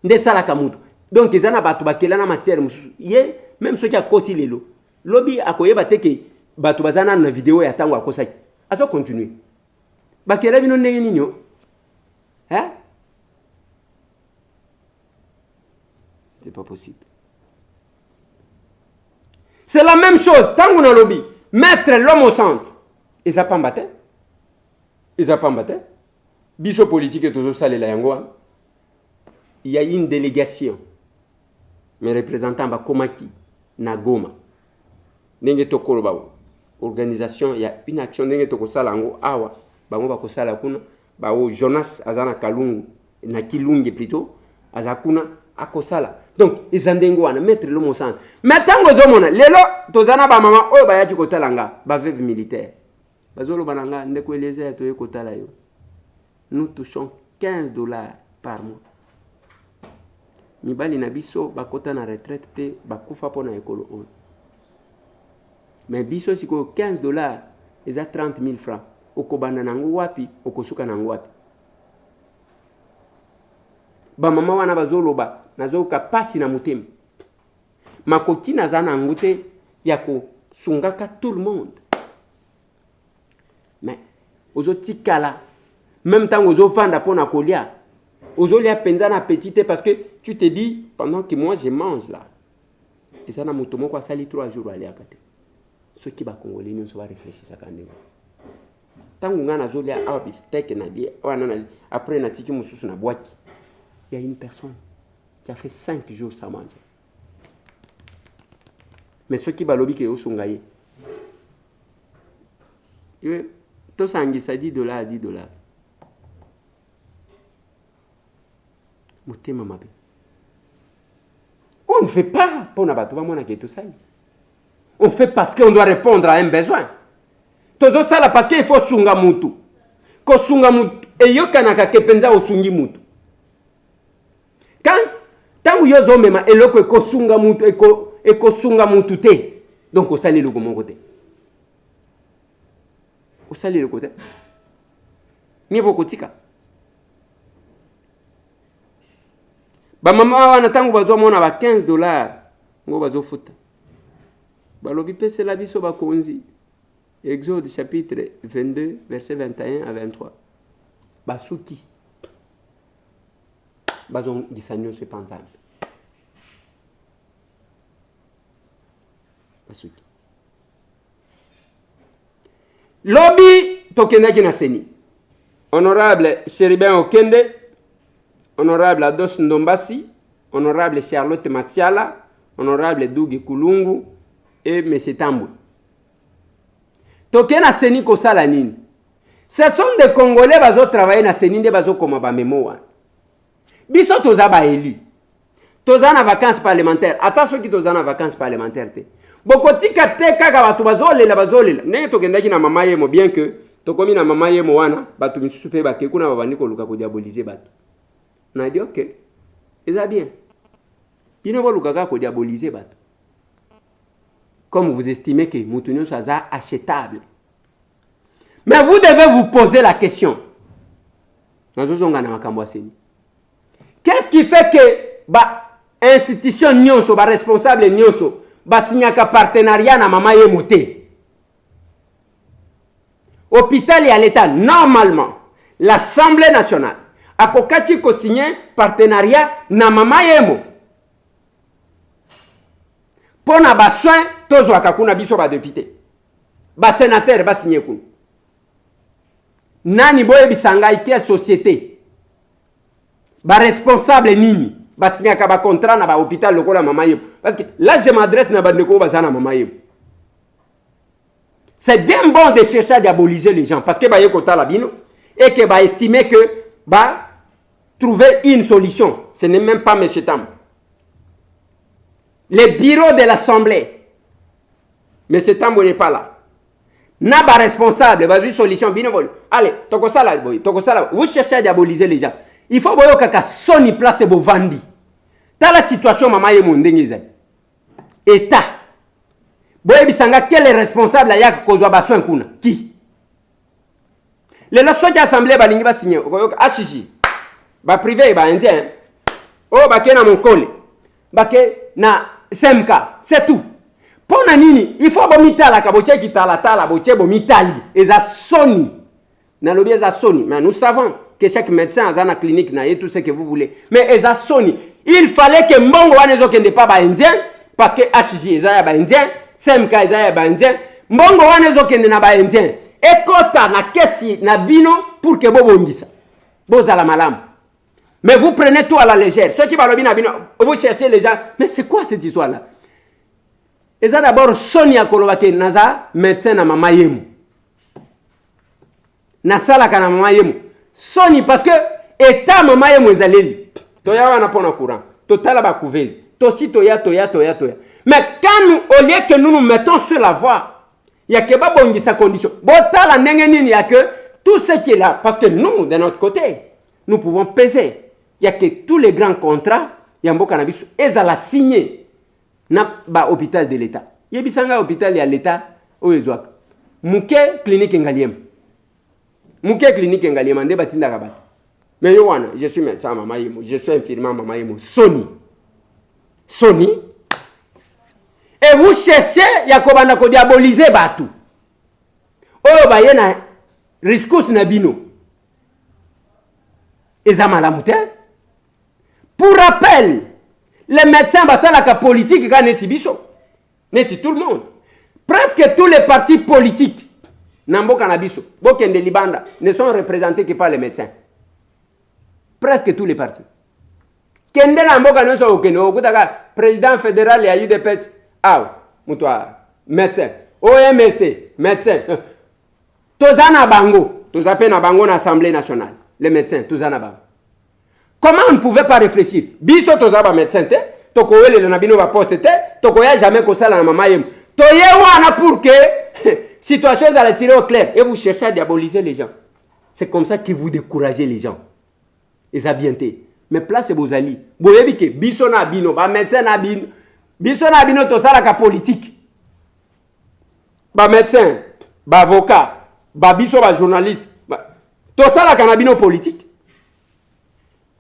Nde sala kamutu. Donc ils en batu bakela na matière yé même ceux qui a kosi lelo. Lobi akoyeba teke batu bazana na vidéo ya tango akosaki. Aso continuer. Bakela bino ndenge ninyo. Hein? C'est pas possible. C'est la même chose. Tant qu'on a lobby, mettre l'homme au centre. Et ça pas battre. Biso politique et toujours ça les yangoa. Il y a une délégation. Mes représentants ba komaki na Goma. Ndenge tokolo ba organisation, il y a une action ndenge tokosala ngo awa. Bango ba kosala kuna ba o Jonas azana Kalungu na Kilunge plutôt azakuna akosala. Donc izandengo wana mettre l'homme au centre. Metango zomona lelo tozana ba mama oyo ba yaki kotala nga ba veuve militaire. Bazolo bananga ndeko eleze to yekotala yo. Nous touchons $15 par mois. Mibali na biso bakota na retraite te bakufa pona ekolo on. Mais biso siko $15 eza 30 000 francs. Okobanda nango wapi, okosuka nango wapi. Ba mama wana bazoloba nazoka pasi na motema. Makoki nazana ngute ya ko sungaka tout le monde. Mais ozotikala même temps ozofanda pona kolia. Ozolia penza na petite parce que tu te dis pendant que moi je mange là. Et ça na moto moko asali 3 jours aller akate. Ceux qui ba congolais nous va réfléchir ça quand même. Tangu ngana zolia awa biftek na die après na tiki mususu na boîte. Il y a une personne qui a fait 5 jours sans manger. mais ceux qui balobi ke osungaye to sangisa $10 à $10 motema mabe. On ne fait pas pour nabato ba mona ke to sai. On fait parce qu'on doit répondre à un besoin. Tozo sala parce qu'il faut sunga mutu. Ko sunga mutu eyokanaka ke penza osungi mutu. Quand tangu yozo mema eloko eko sunga mutu eko sunga mutu te. Donc osali le mon côté. Osali le côté. Niveau kotika. Ba mama wana tangu bazo mona ba $15 ngo bazo futa. Balobi pese la biso ba konzi. Exode chapitre 22 verset 21 à 23. Basuki. Bazon gisanyo se panzambe. Basuki. Lobby tokendaki na seni. Honorable Cherubin Okende, honorable Ados Ndombasi, honorable Charlotte Masiala, honorable Dougi Kulungu et M. Tambou. Tokena seni kosala nini? Ce sont des Congolais bazo travailler na seni nde bazo koma ba memoa. Biso toza ba élu. Toza na vacances parlementaires. Attention ki toza na vacances parlementaires te. Bokotika te kaka batu bazolela bazolela. Ndenge tokendaki na mama yemo bien que tokomi na mama yemo wana batu misusu pe bakeku na babandi koluka ko diaboliser batu. On a dit OK. Eza bien. Bino boluka ka ko diaboliser batu. Comme vous estimez que Moutounion soit achetable. Mais vous devez vous poser la question. Qu'est-ce qui fait que l'institution nyonso, ba responsable nyonso, ba signaka partenariat na mama yemote? Hôpital et à l'État, normalement, l'Assemblée nationale a kokati ko signer partenariat na mama yemo. Pona ba soin tozo akakuna biso ba député. Ba sénateur ba signer kun. Nani boye bisanga quelle société? Ba responsable nini? Ba signer ka ba contrat na ba hôpital lokola mama yemo. Parce que là je m'adresse na ba ndeko ba sana mama yemo. C'est bien bon de chercher à diaboliser les gens parce que ba yekota la bino et que ba estimer que ba trouver une solution. Ce n'est même pas monsieur Tam. Le bureau de l'Assemblée. Mais ce temps n'est pas là. N'a pas responsable, vas-y solution bien. Allez, tokosala. Vous cherchez à diaboliser les gens. Il faut que kaka soni place bo vandi. Dans la situation maman ye mondengeza. État. Boye bisanga quel est responsable ya kozwa baso nkuna? Qui? Les lorsque l'Assemblée balingi ba signer. Achichi. Ba privé ba indien. Oh ba kena mon kole. Ba ke na SMK, c'est tout. Pour nini, il faut bomitala kaboche ki tala boche bomitali. Eza soni. Na lobi eza soni, mais nous savons que chaque médecin a une clinique na et tout ce que vous voulez. Mais eza soni. Il fallait que mbongo wanezo kende pas ba indien parce que HJ eza ya ba indien, SMK eza ya ba indien, mbongo wanezo kende na ba indien. Ekota na kesi na bino pour que bobo ngisa. Bozala malamu. Mais vous prenez tout à la légère. Ceux qui parlent bien, vous cherchez les gens. Mais c'est quoi cette histoire-là? Et ça d'abord, Sonia Kolowake, Naza, médecin na mama yemu. Nasala kana mama yemu. Soni, parce que, état mama yemu ezaleli. Toya wana pona courant. Totala ba couvese. Tosi toya. Mais quand nous, au lieu que nous nous mettons sur la voie, il y a que ba bongi sa condition. Botala ndenge nini, il y a que tout ce qui est là. Parce que nous, de notre côté, nous pouvons peser. Il y a que tous les grands contrats, il y a un cannabis, ils ont signé dans l'hôpital de l'État. Il y a un hôpital de l'État, où ils ont Mouké clinique Ngaliem. Mouké clinique Ngaliem, on débat Tindarabat. Mais je suis médecin, maman, je suis infirmier, maman, Sony. Et vous cherchez, il y a comment on diaboliser Batou. Oh, bah, il y a un risque Nabino. Et ça m'a Pour rappel, les médecins la politique neti biso. Neti tout le monde. Presque tous les partis politiques Nambo Canabiso, Bokende Libanda ne sont représentés que par les médecins. Presque tous les partis. Kende Nambo Canabiso Okeno, président fédéral et UDPS. Ah, Moutoua, médecin. OMC, médecin. Tozana Bango. Tozapena Bango dans l'Assemblée nationale. Les médecins, Tozana Bango. Comment on ne pouvait pas réfléchir? Biso Tozaba médecin, Tokoye le Nabino va poste, Tokoya jamais que ça la maman yem. Toye wana pour que situation allait tirer au clair. Et vous cherchez à diaboliser les gens. C'est comme ça que vous découragez les gens. Et ça bien été. Mais place c'est vos alliés. Vous voyez que biso na bino, ba médecin na bino. Biso na bino to sala ka politique. Ba médecin, ba avocat, ba biso ba journaliste. To sala ka na bino politique.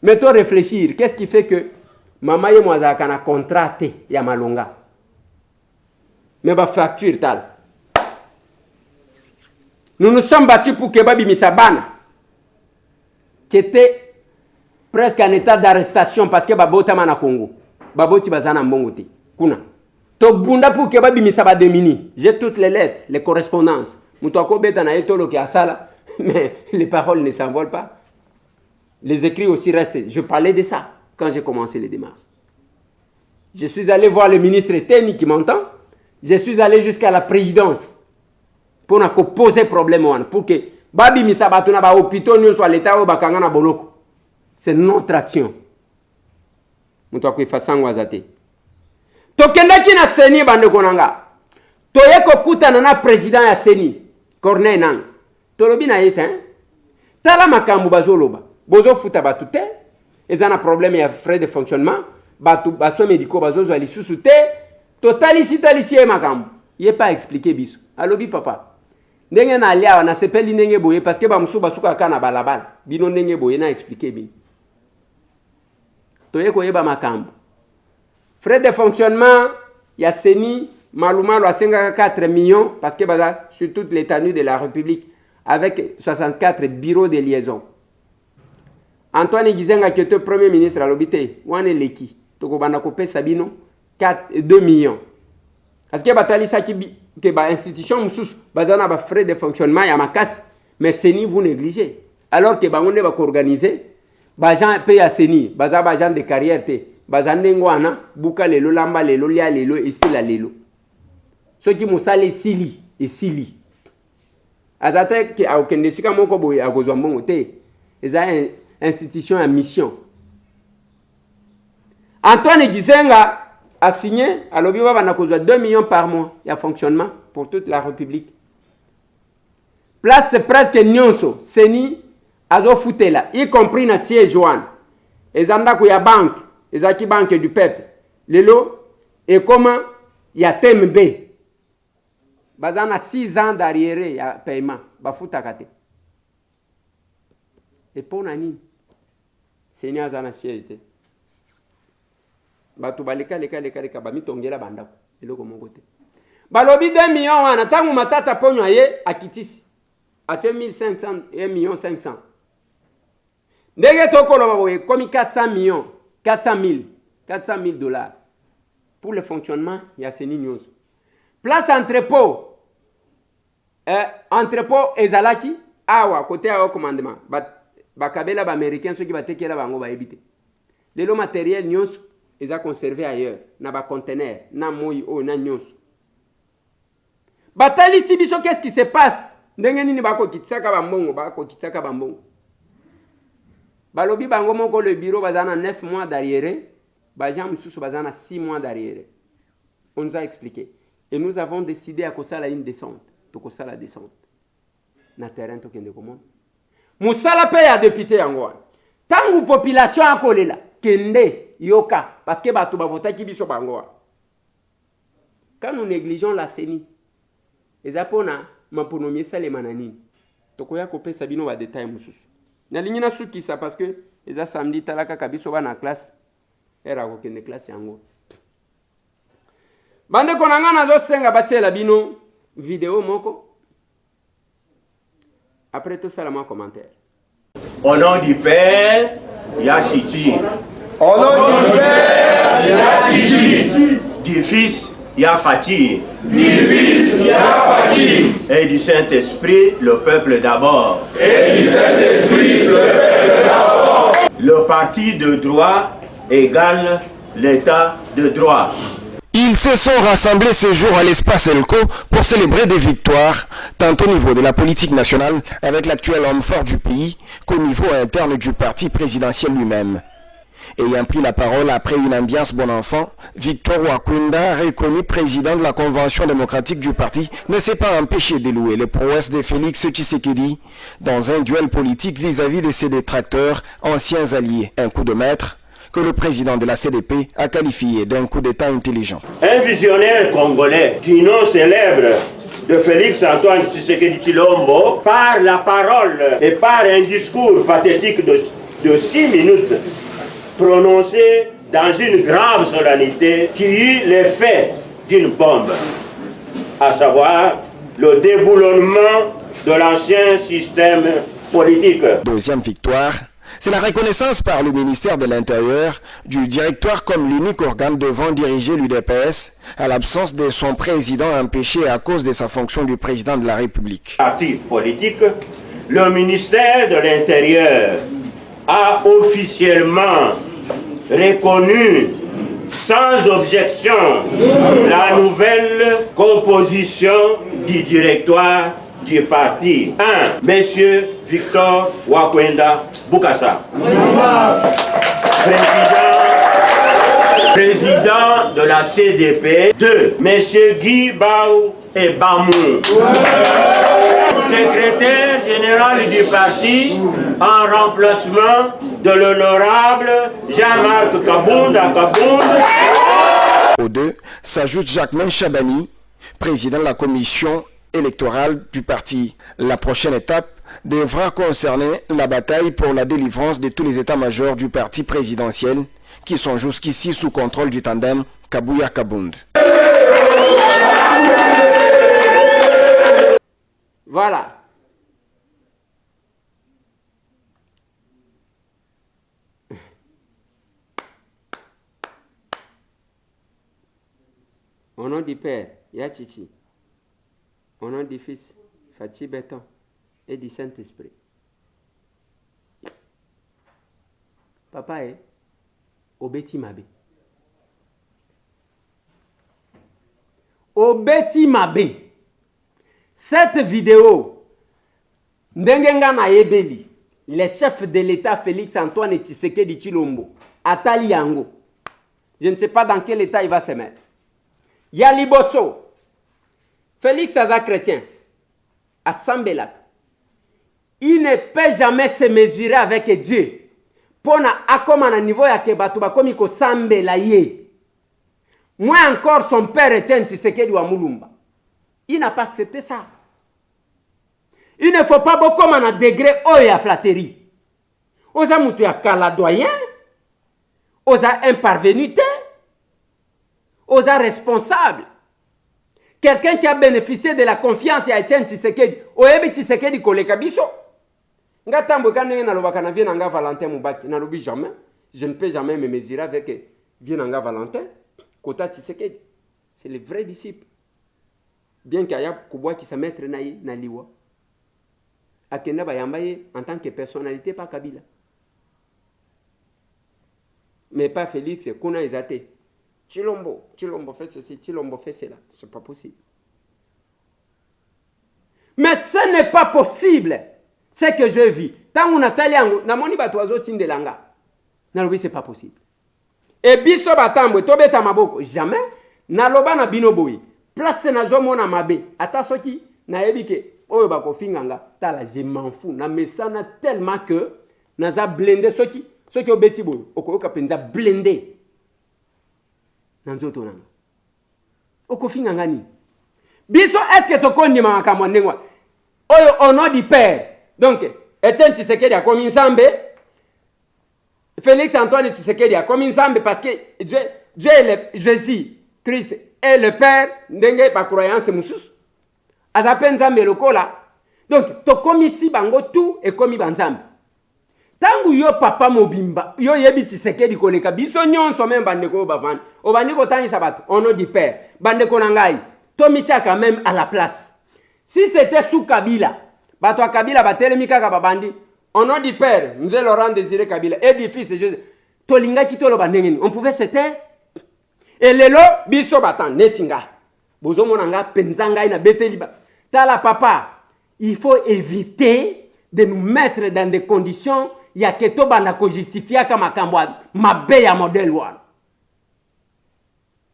Mais toi réfléchir, qu'est-ce qui fait que maman et moi ça kana contraté ya malonga. Mais ba facture tal. Nous nous sommes battus pour que Babi Misabana, qui était presque en état d'arrestation parce que Babota mana Congo, Baboti bazana mbongote, kuna. To bunda pour que Babi Misaba démini. J'ai toutes les lettres, les correspondances. Moutouako beta na etolo ki asala, mais les paroles ne s'envolent pas. Les écrits aussi restent. Je parlais de ça quand j'ai commencé les démarches. Je suis allé voir le ministre Teni qui m'entend. Je suis allé jusqu'à la présidence pour nous poser problème pour que Babi Misabatuna ba hôpital nous soit l'état ou bakanga na boloko. C'est notre action. Muto ko fasango azate. Tokenda ki na seni bande konanga. Toye ko kutana na président ya seni Corneille Nang. Tolobi na yete hein. Tala makambu bazoloba. Bozo futa batute. Ezana problème ya frais de fonctionnement. Batu baso médicaux bazo zo ali susute. Totalisi talisi e makambu. Yé pas expliqué biso. Alobi papa. Ndenge na alia na sepeli ndenge boye parce que ba musu basuka kana balabala. Bino ndenge boye na expliquer bin. Toye ko yeba makambu. Frais de fonctionnement ya seni malumalo a 54 millions parce que baza sur toute l'étendue de la République avec 64 bureaux de liaison. Antoine Gizenga qui était premier ministre à l'obité, wane leki. Toko bana ko pesa bino 2 millions. Parce que batali sa ki que ba institution musus bazana ba frais de fonctionnement ya makas mais seni vous négligez alors que ba on va organiser ba gens paye à seni baza ba gens de carrière te bazande ngwana buka lelo lamba lelo lia lelo esila lelo ceux qui musale sili et sili azata ke a okende sika moko boye akozwa mbongo te eza institution à mission. Antoine Gizenga a signé à l'Obiwa Banakozwa 2 millions par mois. Il y a fonctionnement pour toute la République. Place c'est presque nyonso. Seni azo futela, y compris na siège one. Ezanda ko ya banque, ezaki banque du peuple. Lelo et comment y a TMB. Bazana 6 ans d'arriéré ya paiement. Bafuta kate. Et pour nani? Seni azana siège te. Batu baleka leka ba mitongela bandako eloko mongote balobi 2 millions wana tangu matata ponyo ye akitisi atie 1500 et 1 500 000 ndenge tokolo boye komi 400 000 dollars pour le fonctionnement ya seni nyonso place entrepôt ezalaki awa côté awa commandement bakabela ba américain ceux qui batekela bango ba ebite lelo matériel nyonso ils ont conservé ailleurs, na ba conteneur, na moi na nyos. Batali si biso qu'est-ce qui se passe? Ndenge nini bako kitsaka bambongo, bako kitsaka bambongo. Balobi bango moko le bureau bazana 9 mois d'arrière, bajan mususu bazana 6 mois d'arrière. On nous a expliqué et nous avons décidé à kosala une descente, to kosala descente. Na terrain to kende komon. Musala pe ya député yango. Tangu population akolela kende yoka parce que batu bavota ki biso bango. Quand nous négligeons la CENI, ezapona maponomie sale manani. Tokoya kopesa bino ba détail mususu. Na lingina sukisa parce que eza samedi talaka kabiso bana classe era ko kende classe yango. Bande konanga nazo senga batiela bino vidéo moko. Après tout ça, la commentaire. Au nom du Père, Yachiti. Au nom du Père, Yachiti. Du Fils, Yafati. Du Fils, Yafati. Et du Saint-Esprit, le peuple d'abord. Et du Saint-Esprit, le peuple d'abord. Le parti de droit égale l'état de droit. Ils se sont rassemblés ce jour à l'espace Elco pour célébrer des victoires, tant au niveau de la politique nationale avec l'actuel homme fort du pays qu'au niveau interne du parti présidentiel lui-même. Ayant pris la parole après une ambiance bon enfant, Victor Wakunda, reconnu président de la Convention démocratique du parti, ne s'est pas empêché de louer les prouesses de Félix Tshisekedi dans un duel politique vis-à-vis de ses détracteurs, anciens alliés. Un coup de maître que le président de la CDP a qualifié d'un coup d'État intelligent. Un visionnaire congolais du nom célèbre de Félix Antoine Tshisekedi Tshilombo, par la parole et par un discours pathétique de 6 minutes, prononcé dans une grave solennité qui eut l'effet d'une bombe, à savoir le déboulonnement de l'ancien système politique. Deuxième victoire, c'est la reconnaissance par le ministère de l'Intérieur du directoire comme l'unique organe devant diriger l'UDPS à l'absence de son président empêché à cause de sa fonction du président de la République. Parti politique, le ministère de l'Intérieur a officiellement reconnu sans objection la nouvelle composition du directoire du parti. 1. Monsieur Victor Wakunda Bokassa. Président de la CDP. 2. Monsieur Guy Bao et Bamou. Secrétaire général du parti en remplacement de l'honorable Jean-Marc Kabounda Kabounda. Aux deux s'ajoute Jacquemin Chabani, président de la commission électorale du parti. La prochaine étape devra concerner la bataille pour la délivrance de tous les états-majors du parti présidentiel qui sont jusqu'ici sous contrôle du tandem Kabouya-Kabound. Voilà. Au nom du Père, Yachichi. Au nom du Fils, Fatih Béton, et du Saint-Esprit. Papa est Obeti Mabe. Obeti Mabe. Cette vidéo, Ndengenga na Yebeli, le chef de l'État Félix Antoine Tshisekedi Tshilombo, Atali Yango. Je ne sais pas dans quel état il va se mettre. Yaliboso. Félix Aza chrétien, à Sambelak, il ne peut jamais se mesurer avec Dieu. Pour na niveau ya kebatuba comme il Sambela ye. Moi encore son père Etienne Tshisekedi wa Mulumba. Il n'a pas accepté ça. Il ne faut pas beaucoup à degré oya flatterie. Osa mutu ya kaladoyen, osa imparvenité, osa responsable. Quelqu'un qui a bénéficié de la confiance à Etienne Tshisekedi, oyebi Tshisekedi koleka biso. Nga tambo kanenge na lobaka na vie nanga Valentin Mubaki, na lobi jamais, je ne peux jamais me mesurer avec vie nanga Valentin, Kota Tshisekedi. C'est le vrai disciple. Bien qu'il y ait Kubwa qui se mette na liwa. Akenda bayambaye en tant que personnalité pas Kabila. Mais pas Félix, Kuna Ezate. Tshilombo fait ceci, Tshilombo fait cela. C'est pas possible. Mais ce n'est pas possible. C'est que je vis. Tant qu'on a taliango, na moni batoazo tindelanga. Na lobi c'est pas possible. Et biso batambo, tobeta maboko, jamais. Na loba na binoboyi. Place na zomo na mabe. Ata soki, na ebike, oyo bako finganga. Tala, je m'en fous. Na mesana tellement que, naza blende soki obeti boyo. Oko yoka penza blende. Nanzoto nanga. Oko finganga ni. Biso, est-ce que toko ni makamwa nengwa? Oyo, au nom du Père. Donc, Etienne Tshisekedi a commis Nzambe. Félix Antoine Tshisekedi a commis Nzambe parce que Dieu est le Jésus, Christ est le Père. Ndenge pa croyance mususu. Azapen Nzambe lokola. Donc, to commis si bango tout et commis banzambe. Tangu yo papa mobimba, yo yebi Tshisekedi koleka biso nyonso même bandeko bavandi. Obandiko tangi sabato, au nom du Père. Bandeko nangai, to mitia quand même à la place. Si c'était sous Kabila, bato a Kabila batelemi kaka babandi, au nom du Père, nous allons Laurent Désiré Kabila, et du Fils, Tolinga Kitolo Bandengeni, on pouvait se taire. Et lelo biso batan netinga. Bozo monanga penzanga ina beteliba. Tala papa, il faut éviter de nous mettre dans des conditions ya keto bana ko justifier kama kambwa mabe ya modèle one.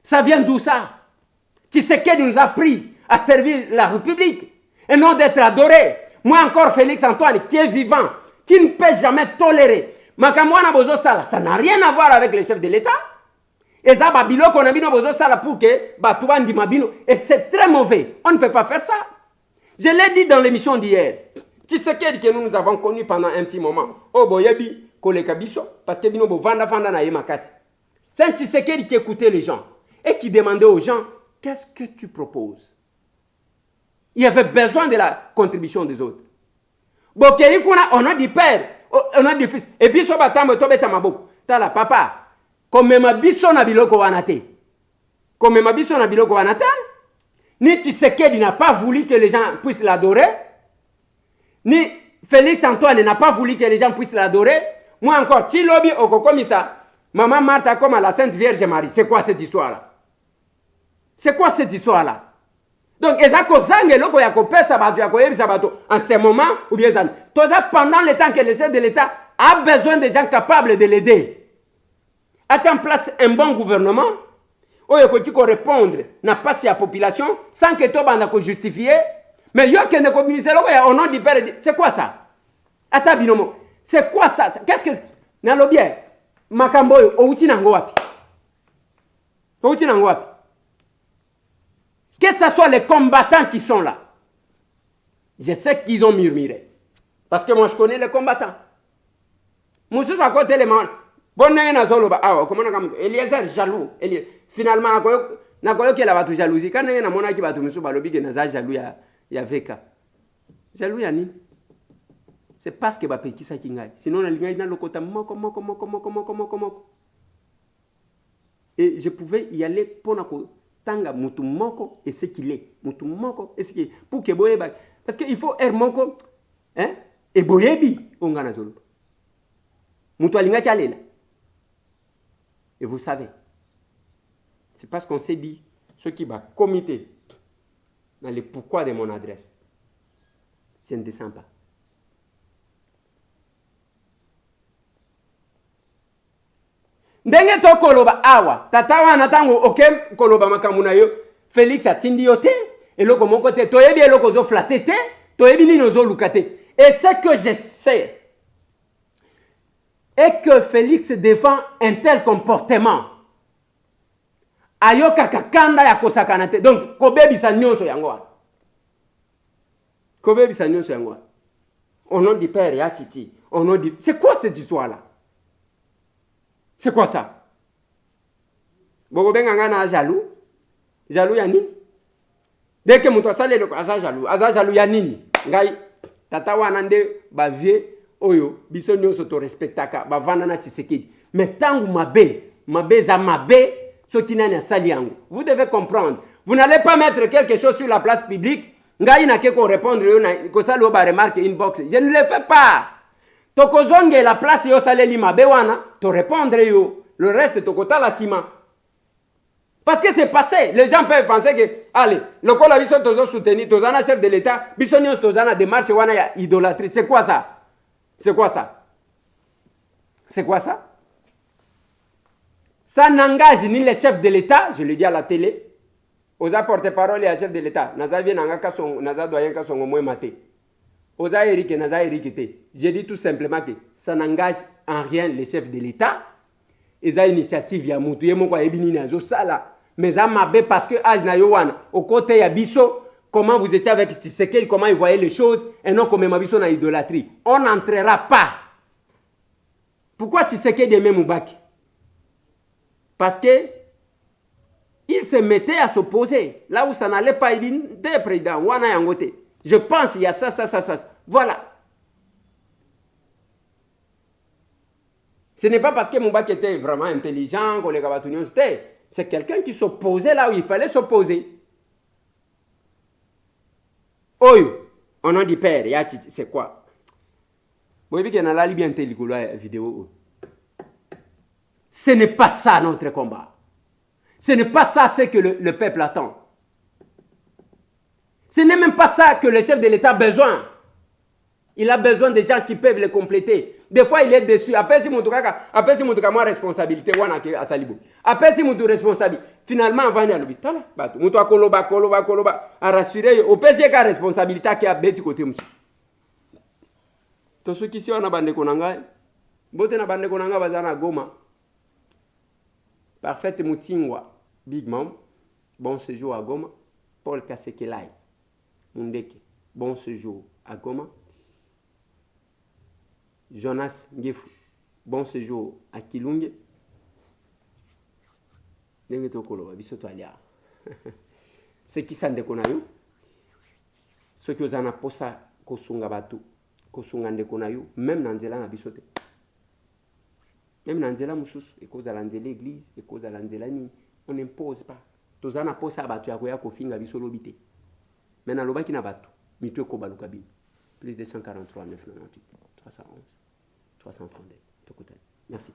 Ça vient d'où ça? Tshisekedi nous a pris à servir la République et non d'être adoré. Moi encore Félix Antoine qui est vivant, qui ne peut jamais tolérer. Makamwana bozo sala, ça n'a rien à voir avec le chef de l'État. Et ça babilo qu'on a mis dans bozo sala pour que batouan di mabino. Et c'est très mauvais. On ne peut pas faire ça. Je l'ai dit dans l'émission d'hier. Tshisekedi que nous avons connu pendant un petit moment. Oh boyebi koleka biso parce que bino bo vanda na yemakasi. C'est un Tshisekedi qui écoutait les gens et qui demandait aux gens qu'est-ce que tu proposes? Il y avait besoin de la contribution des autres. Bokei kuna on a du père, on a du fils. Et biso batambo to beta maboko. Tala papa, comme ma biso na biloko wanate. Comme ma biso na biloko wanate. Ni Tshisekedi n'a pas voulu que les gens puissent l'adorer. Ni Félix Antoine n'a pas voulu que les gens puissent l'adorer. Moi encore, Tilobi Okokomisa, Maman Martha comme à la Sainte Vierge Marie. C'est quoi cette histoire-là? C'est quoi cette histoire-là? Donc, ezako zange loko ya kopesa bato ya koyebisa bato en ce moment ou bien ça. Tout ça pendant le temps que le chef de l'État a besoin de gens capables de l'aider. A-t-il en place un bon gouvernement? Oyo ko tiko répondre n'a pas si la population sans que to banda ko justifier. Mais yo que ne communiser loko ya au nom du père. C'est quoi ça? Ata binomo. C'est quoi ça? Qu'est-ce que na bien makambo o uti nango wapi? O uti nango wapi? Que ce soit les combattants qui sont là. Je sais qu'ils ont murmuré. Parce que moi je connais les combattants. Moussou à côté les gens. Bon na zoloba ah comment on a Eliezer jaloux. Finalement na koyo ke la batu jalousie quand na mona ki batu musu balobi ke na za jaloux ya veka. Jaloux ya nini? C'est parce que ba pekisa kingai. Sinon na lingai na lokota moko. Et je pouvais y aller pour na tanga mutu moko et ce qu'il est. Mutu moko et ce qu'il est. Pour que boyeba parce qu'il faut moko hein et boyebi ongana zolo. Mutu alinga chalela. Et vous savez, c'est parce qu'on s'est dit, ce qui va comité dans le pourquoi de mon adresse, je ne descends pas. Ndenge to koloba awa, tatawa natango okem koloba makamuna yo, Félix atindi yo te, eloko moko te, toyebi eloko zo flatte te, toyebi nino zo lukate. Et ce que je sais, et que Félix défend un tel comportement. Ayoka kakanda ya kosakanate. Donc, kobebisa nyonso yango. Kobebisa nyonso yango. Au nom du père ya titi. Au nom du... C'est quoi cette histoire-là? C'est quoi ça? Bogobenga ngana jaloux. Jaloux ya nini? Dès que muto sale le asa jaloux ya nini? Ngai tata wana nde ba vie oyo biso nyonso to respectaka bavanda na Tshisekedi. Mais tangu mabe za mabe soki nani asali yango. Vous devez comprendre. Vous n'allez pas mettre quelque chose sur la place publique. Ngai na ke ko répondre yo na ko sali o ba remarque inbox. Je ne le fais pas. Tokozonge la place yo saleli mabe wana to répondre yo. Le reste tokota la ciment. Parce que c'est passé. Les gens peuvent penser que allez, le col a biso tozo soutenir tozana chef de l'État, biso nyonso tozana démarche wana ya idolâtrie. C'est quoi ça? C'est quoi ça? C'est quoi ça? Ça n'engage ni les chefs de l'État, je le dis à la télé, aux porte-parole et à chef de l'État. Naza bien nanga son naza doyen ka son moins maté. Aux Eric naza Eric te. Je dis tout simplement que ça n'engage en rien les chefs de l'État. Et ça initiative ya mutu yemo kwa ebini nazo sala. Mais ça m'a parce que age na yowana au côté ya biso. Comment vous étiez avec Tshisekedi, comment il voyait les choses, et non comme Mabiso dans l'idolâtrie. On n'entrera pas. Pourquoi Tshisekedi aimait Moubaki? Parce que il se mettait à s'opposer. Là où ça n'allait pas, il dit, des présidents, Wana Yangote. Je pense qu'il y a ça. Voilà. Ce n'est pas parce que Moubaki était vraiment intelligent, qu'on les Gabatunions, c'est quelqu'un qui s'opposait là où il fallait s'opposer. Oyo, on a dit père, c'est quoi? Vous voyez qu'il y a la bien vidéo. Ce n'est pas ça notre combat. Ce n'est pas ça ce que le peuple attend. Ce n'est même pas ça que le chef de l'État a besoin. Il a besoin de gens qui peuvent le compléter. Des fois, il est déçu. Après, si mon responsabilité, après, si mon responsabilité, finalement, on va aller à l'hôpital. Mon koloba, à rassurer. Au PSG, la responsabilité qui a bêti côté. Tous ceux qui sont en bande konanga, bote na bande konanga bazana Goma. Parfait Moutingwa, Big Mom, bon séjour à Goma. Paul Kasekelai, Mundeke, bon séjour à Goma. Jonas Ngefu, bon séjour à Kilunge. Ndenge tokolo biso to alia. Ce qui sande konayo. Ce qui ozana posa kosunga batu, kosunga ndeko nayo, même na nzela na biso te. Même na nzela mususu ekozala nzela église, ekozala nzela ni, on n'impose pas. Tozana posa batu ya koya kofinga biso lobite. Mais na lobaki na batu, mitu ekobaluka bino. Plus de 143 998 311 332. Merci.